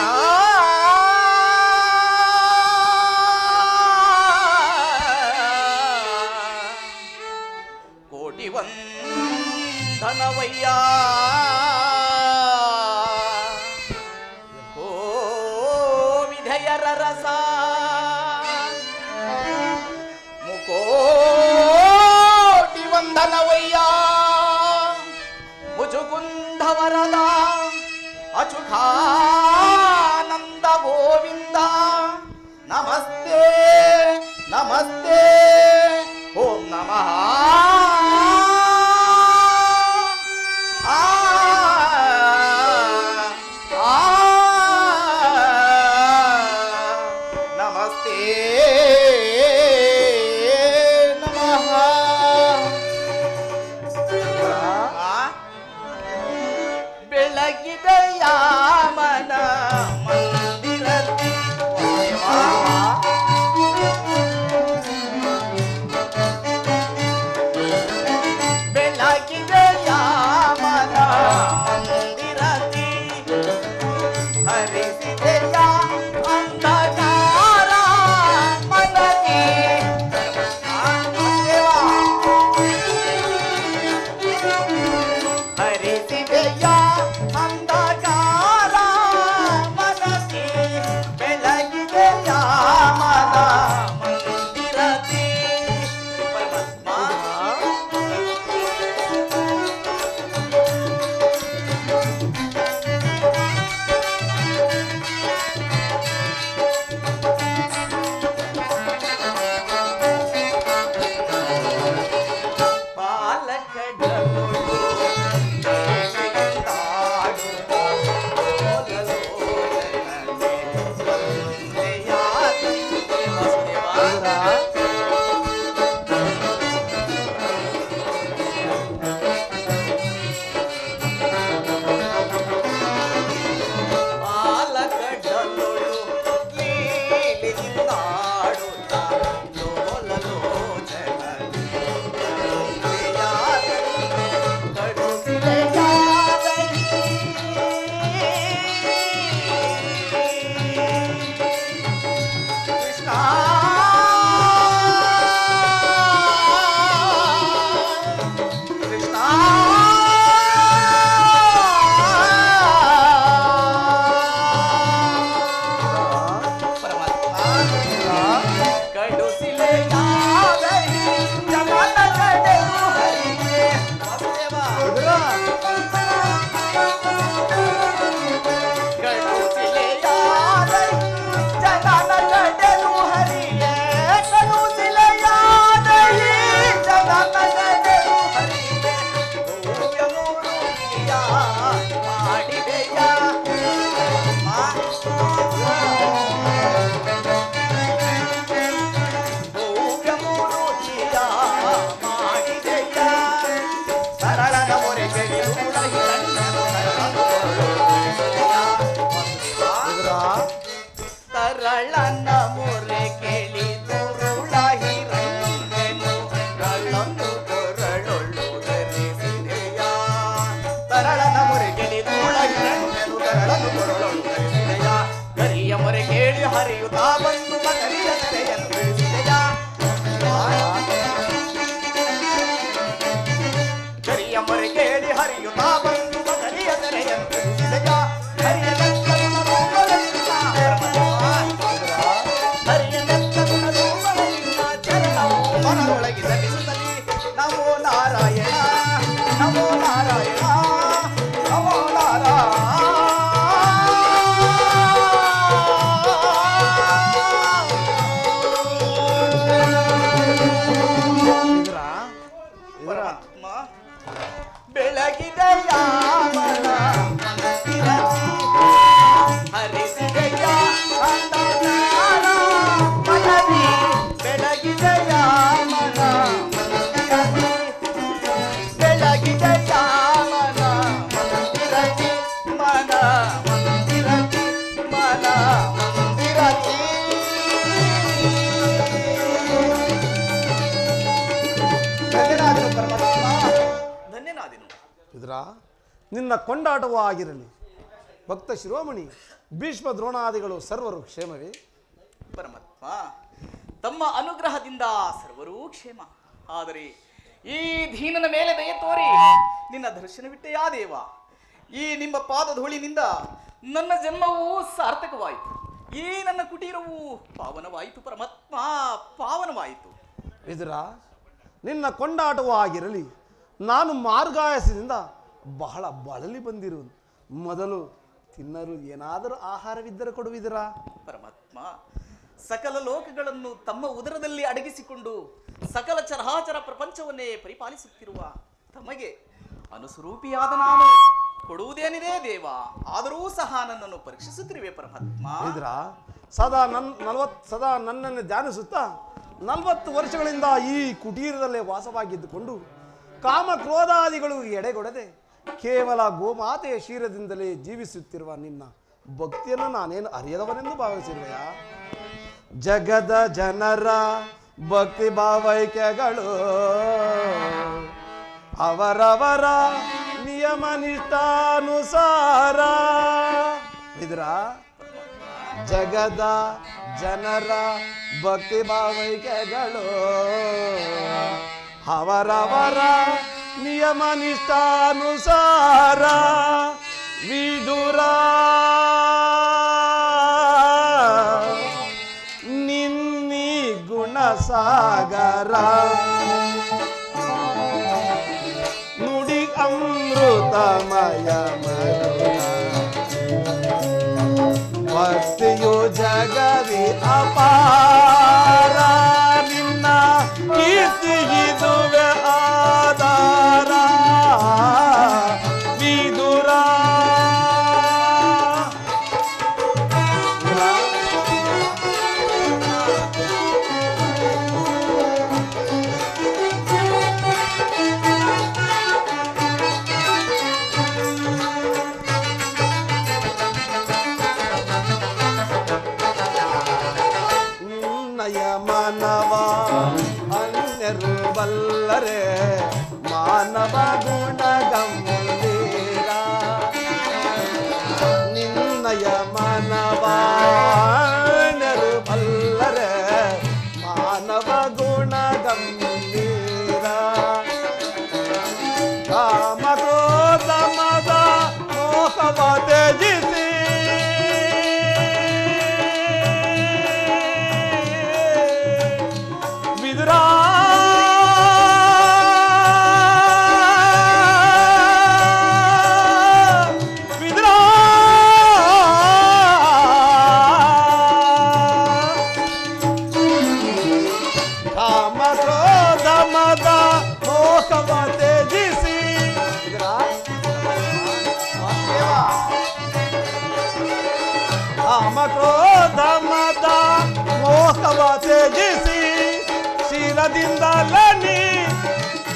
ಕೋಟಿ ವಂದನವಯ್ಯ ಓ ವಿಧಯರ ರಸ ಮುಕೋಟಿ ವಂದನವಯ್ಯ ಮುಜುಕುಂಧವರದ ಅಚುಖಾನಂದ ಗೋವಿಂದ ನಮಸ್ತೆ ನಮಸ್ತೆ ಓಂ ನಮಃ ಆ ಆ ನಮಸ್ತೆ ನಮಃ ಬೆಳಗಿದ ಯಾಮನ ಮಂದಿರದಿ ಹರಿಯುತ್ತಾ ಬಂದು ಕರಿಯ ತೆರೆಯನ್ನು ತಿಳಿಸಿದೆಯ ಹರಿಯ ನೆತ್ತ ಗುಣ ರೂಪಗಳಿಂದ ಹರಿಯ ನೆತ್ತ ಗುಣ ರೂಪಗಳಿಂದ ಚರಣವು ಮನದೊಳಗೆ ಜಪಿಸುತ್ತಲಿ ನಮೋ ನಾರಾಯಣ ನಮೋ ನಾರಾಯಣ ನಮೋ ನಾರಾಯಣ. ಬೆಳಗಿದೆಯ ಮನ ಹರಿಸಿದೆಯ ಅಂಧಕಾರ ಮನದಿ ಬೆಳಗಿದೆಯ ಮನ ಬೆಳಗಿದೆಯ ಮನ ಮಂದಿರತಿ ಮನ ಮಂದಿರತಿ ಮನ ಮಂದಿರತಿ. ಧನ್ಯನಾದನು ಪರಮಾತ್ಮ ಧನ್ಯನಾದನು. ವಿದುರ, ನಿನ್ನ ಕೊಂಡಾಟವೂ ಆಗಿರಲಿ. ಭಕ್ತ ಶಿರೋಮಣಿ ಭೀಷ್ಮ ದ್ರೋಣಾದಿಗಳು ಸರ್ವರು ಕ್ಷೇಮವೇ? ಪರಮಾತ್ಮ ತಮ್ಮ ಅನುಗ್ರಹದಿಂದ ಸರ್ವರೂ ಕ್ಷೇಮ. ಆದರೆ ಈ ದೀನನ ಮೇಲೆ ದಯ ತೋರಿ ನಿನ್ನ ದರ್ಶನವಿಟ್ಟೆಯಾ ದೇವ. ಈ ನಿಮ್ಮ ಪಾದಧೂಳಿನಿಂದ ನನ್ನ ಜನ್ಮವು ಸಾರ್ಥಕವಾಯಿತು. ಈ ನನ್ನ ಕುಟೀರವು ಪಾವನವಾಯಿತು ಪರಮಾತ್ಮ, ಪಾವನವಾಯಿತು. ವಿದುರ, ನಿನ್ನ ಕೊಂಡಾಟವೂ ಆಗಿರಲಿ. ನಾನು ಮಾರ್ಗಾಯಸದಿಂದ ಬಹಳ ಬಳಲಿ ಬಂದಿರುವುದು. ಮೊದಲು ತಿನ್ನಲು ಏನಾದರೂ ಆಹಾರವಿದ್ದರೆ ಕೊಡುವಿದರಾ? ಪರಮಾತ್ಮ ಸಕಲ ಲೋಕಗಳನ್ನು ತಮ್ಮ ಉದರದಲ್ಲಿ ಅಡಗಿಸಿಕೊಂಡು ಸಕಲ ಚರಾಚರ ಪ್ರಪಂಚವನ್ನೇ ಪರಿಪಾಲಿಸುತ್ತಿರುವ ತಮಗೆ ಅನುಸ್ವರೂಪಿಯಾದ ನಾನು ಕೊಡುವುದೇನಿದೆ ದೇವ. ಆದರೂ ಸಹ ನನ್ನನ್ನು ಪರೀಕ್ಷಿಸುತ್ತಿರುವೆ ಪರಮಾತ್ಮ. ವಿದುರ, ಸದಾ ನನ್ನನ್ನು ಧ್ಯಾನಿಸುತ್ತಾ 40 ವರ್ಷಗಳಿಂದ ಈ ಕುಟೀರದಲ್ಲೇ ವಾಸವಾಗಿದ್ದುಕೊಂಡು ಕಾಮ ಕ್ರೋಧಾದಿಗಳು ಎಡೆಗೊಡದೆ ಕೇವಲ ಗೋಮಾತೆಯ ಕ್ಷೀರದಿಂದಲೇ ಜೀವಿಸುತ್ತಿರುವ ನಿನ್ನ ಭಕ್ತಿಯನ್ನು ನಾನೇನು ಅರಿಯದವನೆಂದು ಭಾವಿಸಿರುವೆಯಾ? ಜಗದ ಜನರ ಭಕ್ತಿ ಭಾವೈಕ್ಯಗಳು ಅವರವರ ನಿಯಮ ನಿಷ್ಠಾನುಸಾರ. ವಿದುರ, ಜಗದ ಜನರ ಭಕ್ತಿ ಭಾವೈಕ್ಯಗಳು ಅವರವರ ನಿಯಮ ನಿಷ್ಠಾನುಸಾರ. ವಿದುರ, ನಿನ್ನಿ ಗುಣಸಾಗರ ನುಡಿ ಅಮೃತಮಯ ಮಧುರ. ಭಕ್ತಿಯು ಜಗದಿ ಅಪಾರ, ನಿನ್ನ ಕೀರ್ತಿಗಿದುವೆ ಆಧಾರ. ವಿದುರ, ಮನವ ಅನ್ಯರು ಬಲ್ಲರೆ ಮಾನವ ಗುಣ ಗಂಭೀರ. ನಿನ್ನಯ ಮನವ ಅನ್ಯರು ಬಲ್ಲರೆ ಮಾನವ ಗುಣ ಗಂಭೀರ. ಕಾಮ ಕ್ರೋಧ ಮದ ಮೋಹವ ತ್ಯಜಿಸಿ ವಿದುರ, ವಿದುರ, ಕಾಮ ಕ್ರೋಧ ಮದ ಮೋಹವ ತ್ಯಜಿಸಿ. ಕಾಮ ಕ್ರೋಧ ಮದ ಮೋಹವ ತ್ಯಜಿಸಿ ಶೀಲದಿಂದಲೇ ನೀ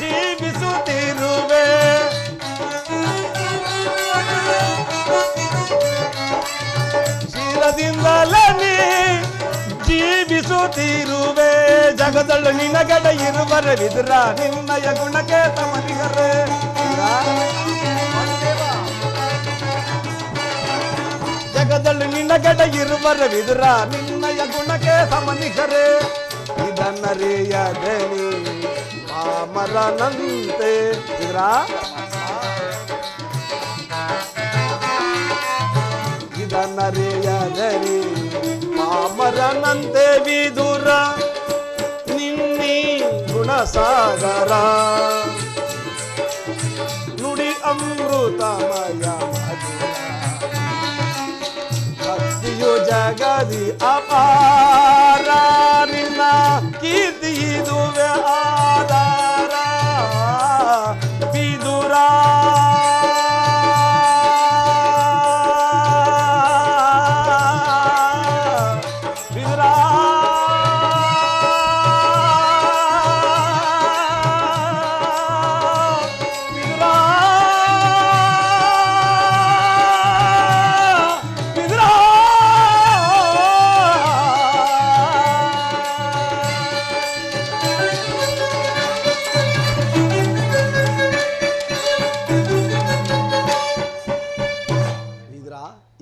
ಜೀವಿಸುತ್ತಿರುವೆ. ಶೀಲದಿಂದಲೇ ನೀ ಜೀವಿಸುತ್ತಿರುವೆ. ಜಗದಳು ನಿನಗಡ ಇರುವರ ವಿದುರ, ನಿನ್ನಯ ಗುಣಕ್ಕೆ ಸಮನಿಗರೆ. ಜಗದಳು ನಿನಗಡ ಇರುವರ ವಿದುರ, ನಿನ್ನಯ ಗುಣಕ್ಕೆ ಸಮನಿಗರೆ. ಇದನ್ನರಿಯದೆ ನೀ ಮಾಮರನಂತೆ. ವಿದುರ, ಮರೆಯದರಿ ಪಾಮರನಂತೆ ವಿದುರ ನಿನ್ನಿ ಗುಣಸಾಗರ ನುಡಿ ಅಮೃತಮಯ ಮಧುರ ಭಕ್ತಿಯು ಜಗದಿ ಅಪಾರ ನಿನ್ನ ಕೀರ್ತಿ ಇದುವೆ ಆಧಾರ ವಿದುರ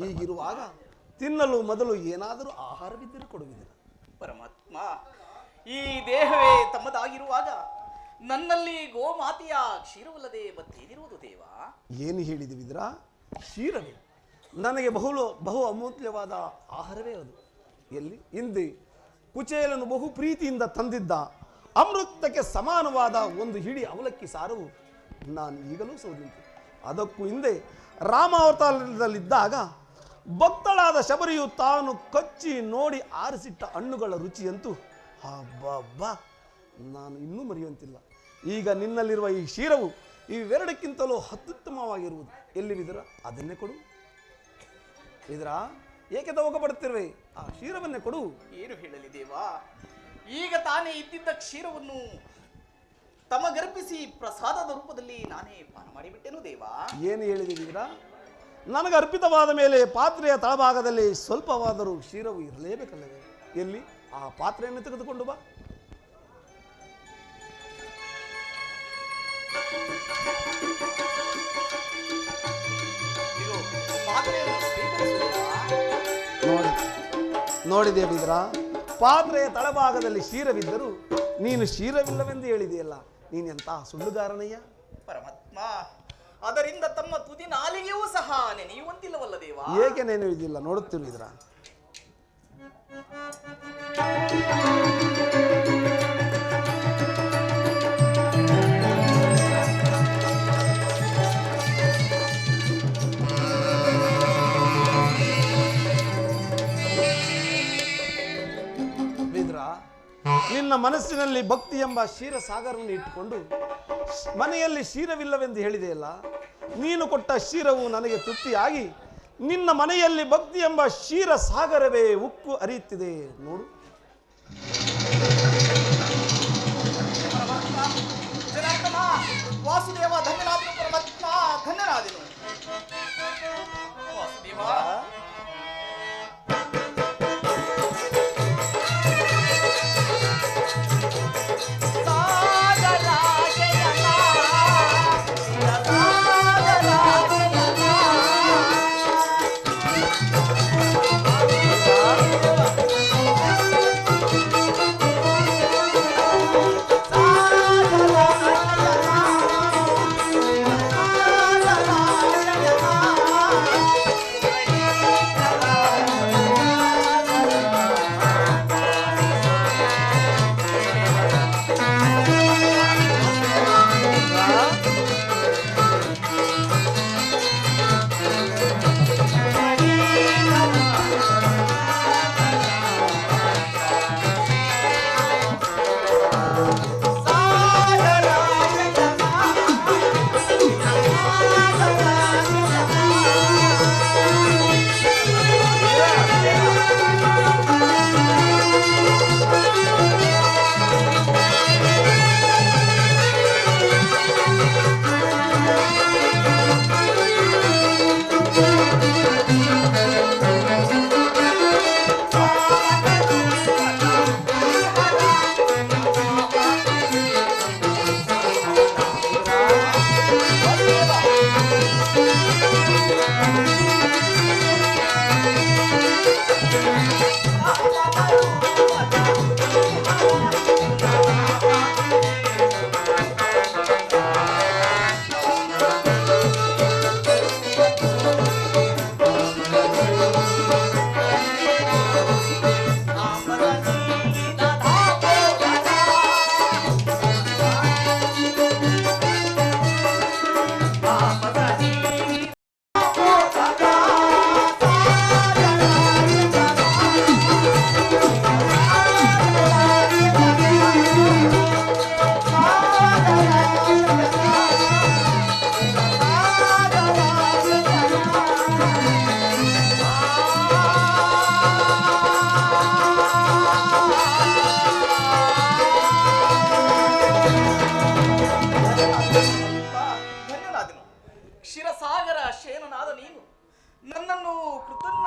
ಹೀಗಿರುವಾಗ ತಿನ್ನಲು ಮೊದಲು ಏನಾದರೂ ಆಹಾರವಿದ್ದರೆ ಕೊಡುವುದಿಲ್ಲ. ಪರಮಾತ್ಮ, ಈ ದೇಹವೇ ತಮ್ಮದಾಗಿರುವಾಗ ನನ್ನಲ್ಲಿ ಗೋಮಾತೆಯ ಕ್ಷೀರವಲ್ಲದೆ ಮತ್ತೇನಿರುವುದು ದೇವ? ಏನು ಹೇಳಿದೆ ವಿದುರ? ಕ್ಷೀರವೇ ನನಗೆ ಬಹು ಅಮೂಲ್ಯವಾದ ಆಹಾರವೇ ಅದು. ಎಲ್ಲಿ ಹಿಂದೆ ಕುಚೇಲನು ಬಹು ಪ್ರೀತಿಯಿಂದ ತಂದಿದ್ದ ಅಮೃತಕ್ಕೆ ಸಮಾನವಾದ ಒಂದು ಹಿಡಿ ಅವಲಕ್ಕಿ ಸಾರವು ನಾನು ಈಗಲೂ ಸೋದಿಂತೆ. ಅದಕ್ಕೂ ಹಿಂದೆ ರಾಮಾವತಾರದಲ್ಲಿದ್ದಾಗ ಭಕ್ತಳಾದ ಶಬರಿಯು ತಾನು ಕಚ್ಚಿ ನೋಡಿ ಆರಿಸಿಟ್ಟ ಹಣ್ಣುಗಳ ರುಚಿಯಂತೂ ಹಬ್ಬ ನಾನು ಇನ್ನೂ ಮರೆಯುವಂತಿಲ್ಲ. ಈಗ ನಿನ್ನಲ್ಲಿರುವ ಈ ಕ್ಷೀರವು ಇವೆರಡಕ್ಕಿಂತಲೂ ಅತ್ಯುತ್ತಮವಾಗಿರುವುದು. ಎಲ್ಲಿ ವಿದುರ? ಅದನ್ನೇ ಕೊಡು. ವಿದುರ, ಏಕೆ ತವಕಪಡುತ್ತಿರುವೆ? ಆ ಕ್ಷೀರವನ್ನೇ ಕೊಡು. ಏನು ಹೇಳಲಿ ದೇವಾ, ಈಗ ತಾನೇ ಇದ್ದಿದ್ದ ಕ್ಷೀರವನ್ನು ತಮಗರ್ಪಿಸಿ ಪ್ರಸಾದದ ರೂಪದಲ್ಲಿ ನಾನೇ ಪಾನ ಮಾಡಿಬಿಟ್ಟೆನು ದೇವಾ. ಏನು ಹೇಳಿದೆ ವಿದುರ? ನನಗೆ ಅರ್ಪಿತವಾದ ಮೇಲೆ ಪಾತ್ರೆಯ ತಳಭಾಗದಲ್ಲಿ ಸ್ವಲ್ಪವಾದರೂ ಕ್ಷೀರವು ಇರಲೇಬೇಕಲ್ಲವೇ? ಎಲ್ಲಿ? ಆ ಪಾತ್ರೆಯನ್ನು ತೆಗೆದುಕೊಂಡು ಬಾ. ನೋಡಿದೆ ವಿದುರ, ಪಾತ್ರೆಯ ತಳಭಾಗದಲ್ಲಿ ಕ್ಷೀರವಿದ್ದರೂ ನೀನು ಕ್ಷೀರವಿಲ್ಲವೆಂದು ಹೇಳಿದೆಯಲ್ಲ, ನೀನೆಂತ ಸುಳ್ಳುಗಾರನಯ್ಯ. ಪರಮಾತ್ಮ, ಅದರಿಂದ ತಮ್ಮ ತುದಿ ನಾಲಿಗೆಯೂ ಸಹ ನೆನೆಯುವಂತಿಲ್ಲವಲ್ಲ ದೇವ? ಏಕೆ ನೆನೆಯುವುದಿಲ್ಲ? ನೋಡುತ್ತೀನಿ ವಿದುರ. ನಿನ್ನ ಮನಸ್ಸಿನಲ್ಲಿ ಭಕ್ತಿ ಎಂಬ ಕ್ಷೀರಸಾಗರವನ್ನು ಇಟ್ಟುಕೊಂಡು ಮನೆಯಲ್ಲಿ ಕ್ಷೀರವಿಲ್ಲವೆಂದು ಹೇಳಿದೆಯಲ್ಲ, ನೀನು ಕೊಟ್ಟ ಕ್ಷೀರವು ನನಗೆ ತೃಪ್ತಿಯಾಗಿ ನಿನ್ನ ಮನೆಯಲ್ಲಿ ಭಕ್ತಿ ಎಂಬ ಕ್ಷೀರಸಾಗರವೇ ಉಕ್ಕು ಹರಿಯುತ್ತಿದೆ ನೋಡು. ವಾಸುದೇವ ಧನ್ಯನಾದನು. ಪರಮಾತ್ಮ ಧನ್ಯನಾದನು. ವಾಸುದೇವ,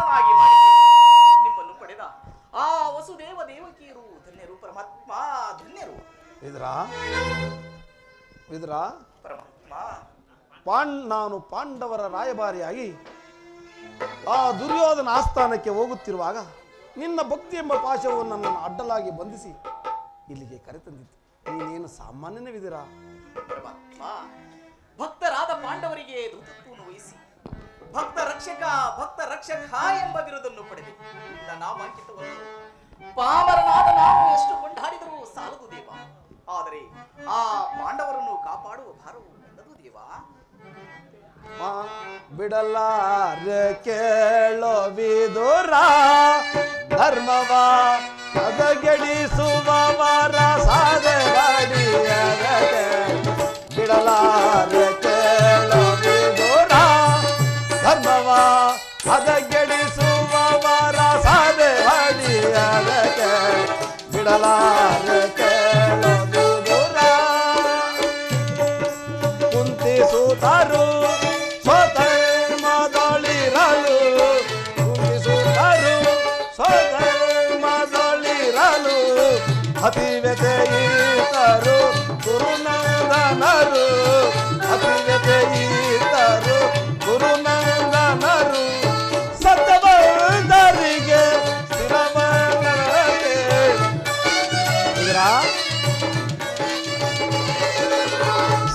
ಪೂರ್ಣನಾಗಿ ಮಾಡಿದೆ. ನಿಮ್ಮನ್ನು ಪಡೆದ ಆ ವಸುದೇವ ದೇವಕಿಯರು ಧನ್ಯರು ಪರಮಾತ್ಮ, ಧನ್ಯರು. ವಿದುರ, ಪರಮಾತ್ಮ, ನಾನು ಪಾಂಡವರ ರಾಯಭಾರಿಯಾಗಿ ಆ ದುರ್ಯೋಧನ ಆಸ್ಥಾನಕ್ಕೆ ಹೋಗುತ್ತಿರುವಾಗ ನಿನ್ನ ಭಕ್ತಿ ಎಂಬ ಪಾಶವು ನನ್ನನ್ನು ಅಡ್ಡಲಾಗಿ ಬಂಧಿಸಿ ಇಲ್ಲಿಗೆ ಕರೆತಂದಿತ್ತು. ನೀನೇನು ಸಾಮಾನ್ಯನೇ ವಿದುರ. ಪರಮಾತ್ಮ, ಭಕ್ತರಾದ ಪಾಂಡವರಿಗೆ ಧೃತತ್ವವನ್ನು ವಹಿಸಿ ಭಕ್ತ ರಕ್ಷಕ ಎಂಬ ಬಿರುದನ್ನು ಪಡೆದೆ. ನನ್ನ ನಾಮಾಂಕಿತವನ್ನು ಪಾಮರನಾದ ನಾವು ಎಷ್ಟು ಕೊಂಡಾಡಿದರೂ ಸಾಲದು ದೇವ. ಆದರೆ ಆ ಪಾಂಡವರನ್ನು ಕಾಪಾಡುವ ಭಾರವು ನನ್ನದು ದೇವ. ಬಿಡಲಾರೆ ಕೇಳೋ ವಿದುರ, ಧರ್ಮವ ಹದಗೆಡಿಸುವವರ ಸಾಧೆವಾಡಿಯರೆ. ಬಿಡಲಾರೆ ಕೇಳೋ ವಿದುರ, ಧರ್ಮವ ಹದಗೆಡಿಸುವವರ ಸಾಧೆವಾಡಿಯರೆ. ಬಿಡಲಾರೆ ಕೇಳೋ ವಿದುರ, ಕುಂತಿಸುತ್ತರು ಸ್ವಧರ್ಮದೊಳಿರಲು, ಕುಂತಿಸುತ್ತರು ಸ್ವಧರ್ಮದೊಳಿರಲು, ಅತಿವ್ಯತೆಯಿತರು ಗುರುನಂದನರು, ಅತಿವ್ಯತೆಯಿತರು ಗುರುನಂದನರು, ಸತ್ಯವಂತರಿಗೆ ಸ್ಥಿರವನರಿಗೆ.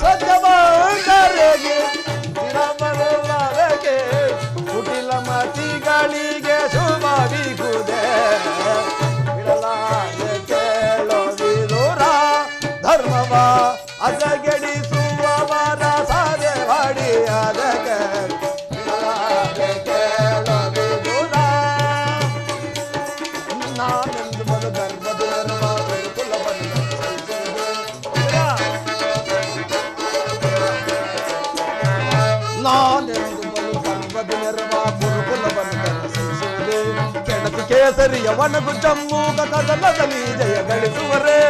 ಸತ್ಯವಂತರಿಗೆ ಸ್ಥಿರವನರಿಗೆ, ಕುಟಿಲ ಮತಿಗಳಿಗೆ ಶುಭವಿಗುದೆ. ಬಿಡಲಾರೆ ಕೇಳೋ ವಿದುರ, ಧರ್ಮವ ಅಜಗೆಡಿಸುವವರ ಸಾಧೆವಾಡಿಯರೆ. ಬಿಡಲಾರೆ ಕೇಳೋ ವಿದುರ, ನಾನೆಂದು ಬಲು ಗರ್ಭದ ಕುಲವನ್ನು ನಾನೆಂದು ಬಲು ಗರ್ಭದ ಗುರುಕುಲವನ್ನು ಕನಸಿಸುವುದೇ. ಕೆಣತಿ ಕೇಸರಿಯ ವನಗು ಜಮ್ಮುಗ ಕದನದಲ್ಲಿ ಜಯ ಗಳಿಸುವರೇ.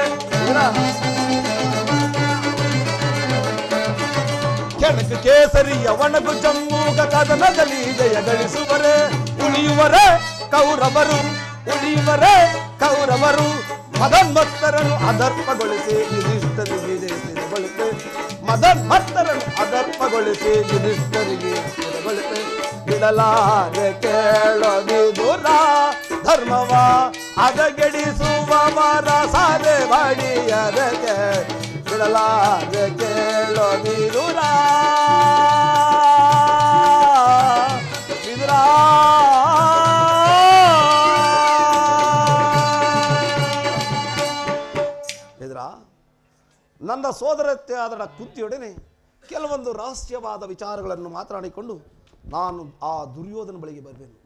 ಕೆಣಕ ಕೇಸರಿಯ ವನಗು ಜಮ್ಮುಗ ಕದನದಲ್ಲಿ ಜಯ ಗಳಿಸುವರೇ. ಉಳಿಯುವರೇ ಕೌರವರು, ಉಳಿಯುವರೇ ಕೌರವರು, ಮದನ್ಮತ್ತರನ್ನು ಅದರ್ಪಗೊಳಿಸಿ ಯುಧಿಷ್ಠರಿಗೆ ಜಯಿಸಿದಗೊಳಿಸಿ. ಮದನ್ಮತ್ತರನ್ನು ಅದರ್ಪಗೊಳಿಸಿ ಯುಧಿಷ್ಠರಿಗೆ ಜಯಿಸಿದಗೊಳಿಸಿ. ಬಿಡಲಾರೆ ಕೇಳೋ ವಿದುರ, ಧರ್ಮವ ಹದಗೆಡಿಸುವವರ ಸಾಧೆವಾಡಿಯರೆ. ಬಿಡಲಾರೆ ಕೇಳೋ ವಿದುರ, ವಿದುರ. ನನ್ನ ಸೋದರತ್ತೆಯಾದ ಕುಂತಿಯೊಡನೆ ಕೆಲವೊಂದು ರಹಸ್ಯವಾದ ವಿಚಾರಗಳನ್ನು ಮಾತನಾಡಿಕೊಂಡು ನಾನು ಆ ದುರ್ಯೋಧನ ಬಳಿಗೆ ಬರುವೆನು.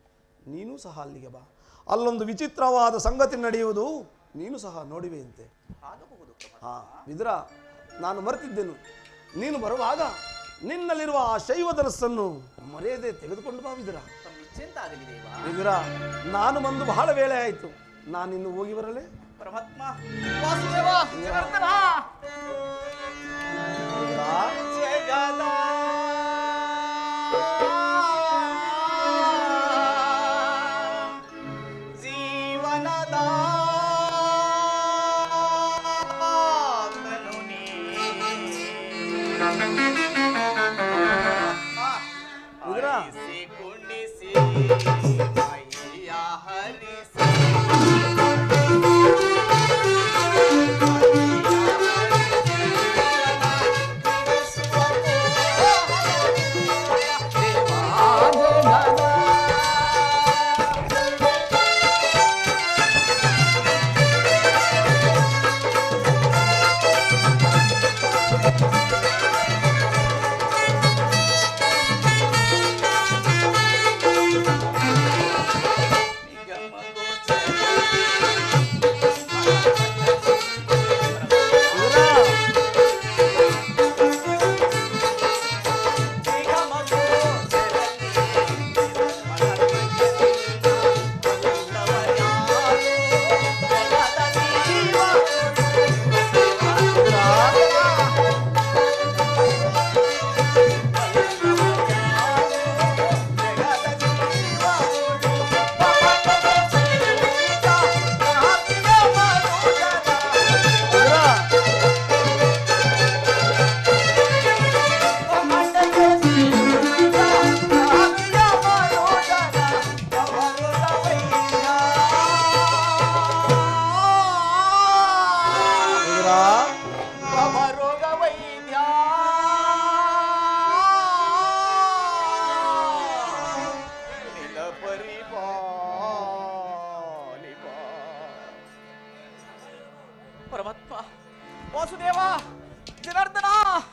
ನೀನು ಸಹ ಅಲ್ಲಿಗೆ ಬಾ. ಅಲ್ಲೊಂದು ವಿಚಿತ್ರವಾದ ಸಂಗತಿ ನಡೆಯುವುದು ನೀನು ಸಹ ನೋಡಿವೆಯಂತೆ. ಹಾ ವಿದುರ, ನಾನು ಮರೆತಿದ್ದೆನು. ನೀನು ಬರುವಾಗ ನಿನ್ನಲ್ಲಿರುವ ಆ ಶೈವ ಧನಸ್ಸನ್ನು ಮರೆಯದೆ ತೆಗೆದುಕೊಂಡು ಬಾ ವಿದುರ. ವಿದುರ, ನಾನು ಬಂದು ಬಹಳ ವೇಳೆ ಆಯಿತು. ನಾನಿನ್ನು ಹೋಗಿ ಬರಲೇ? ಪರಮಾತ್ಮ, ವಾಸುದೇವ, ಜನಾರ್ದನ, ಜಗದ ಜೀವನದ ಹರಿಸಿ ಕುಣಿಸಿ ಮೈಯ ಹರಿಸಿ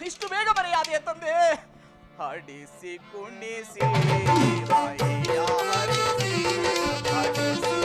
ಇಷ್ಟು ಬೇಗ ಮರೆಯಾದೆಯ ತಂದೆ? ಹಾಡಿಸಿ ಕುಣಿಸಿ ಮೈಯ ಹರಿಸಿ, ಹಾಡಿಸಿ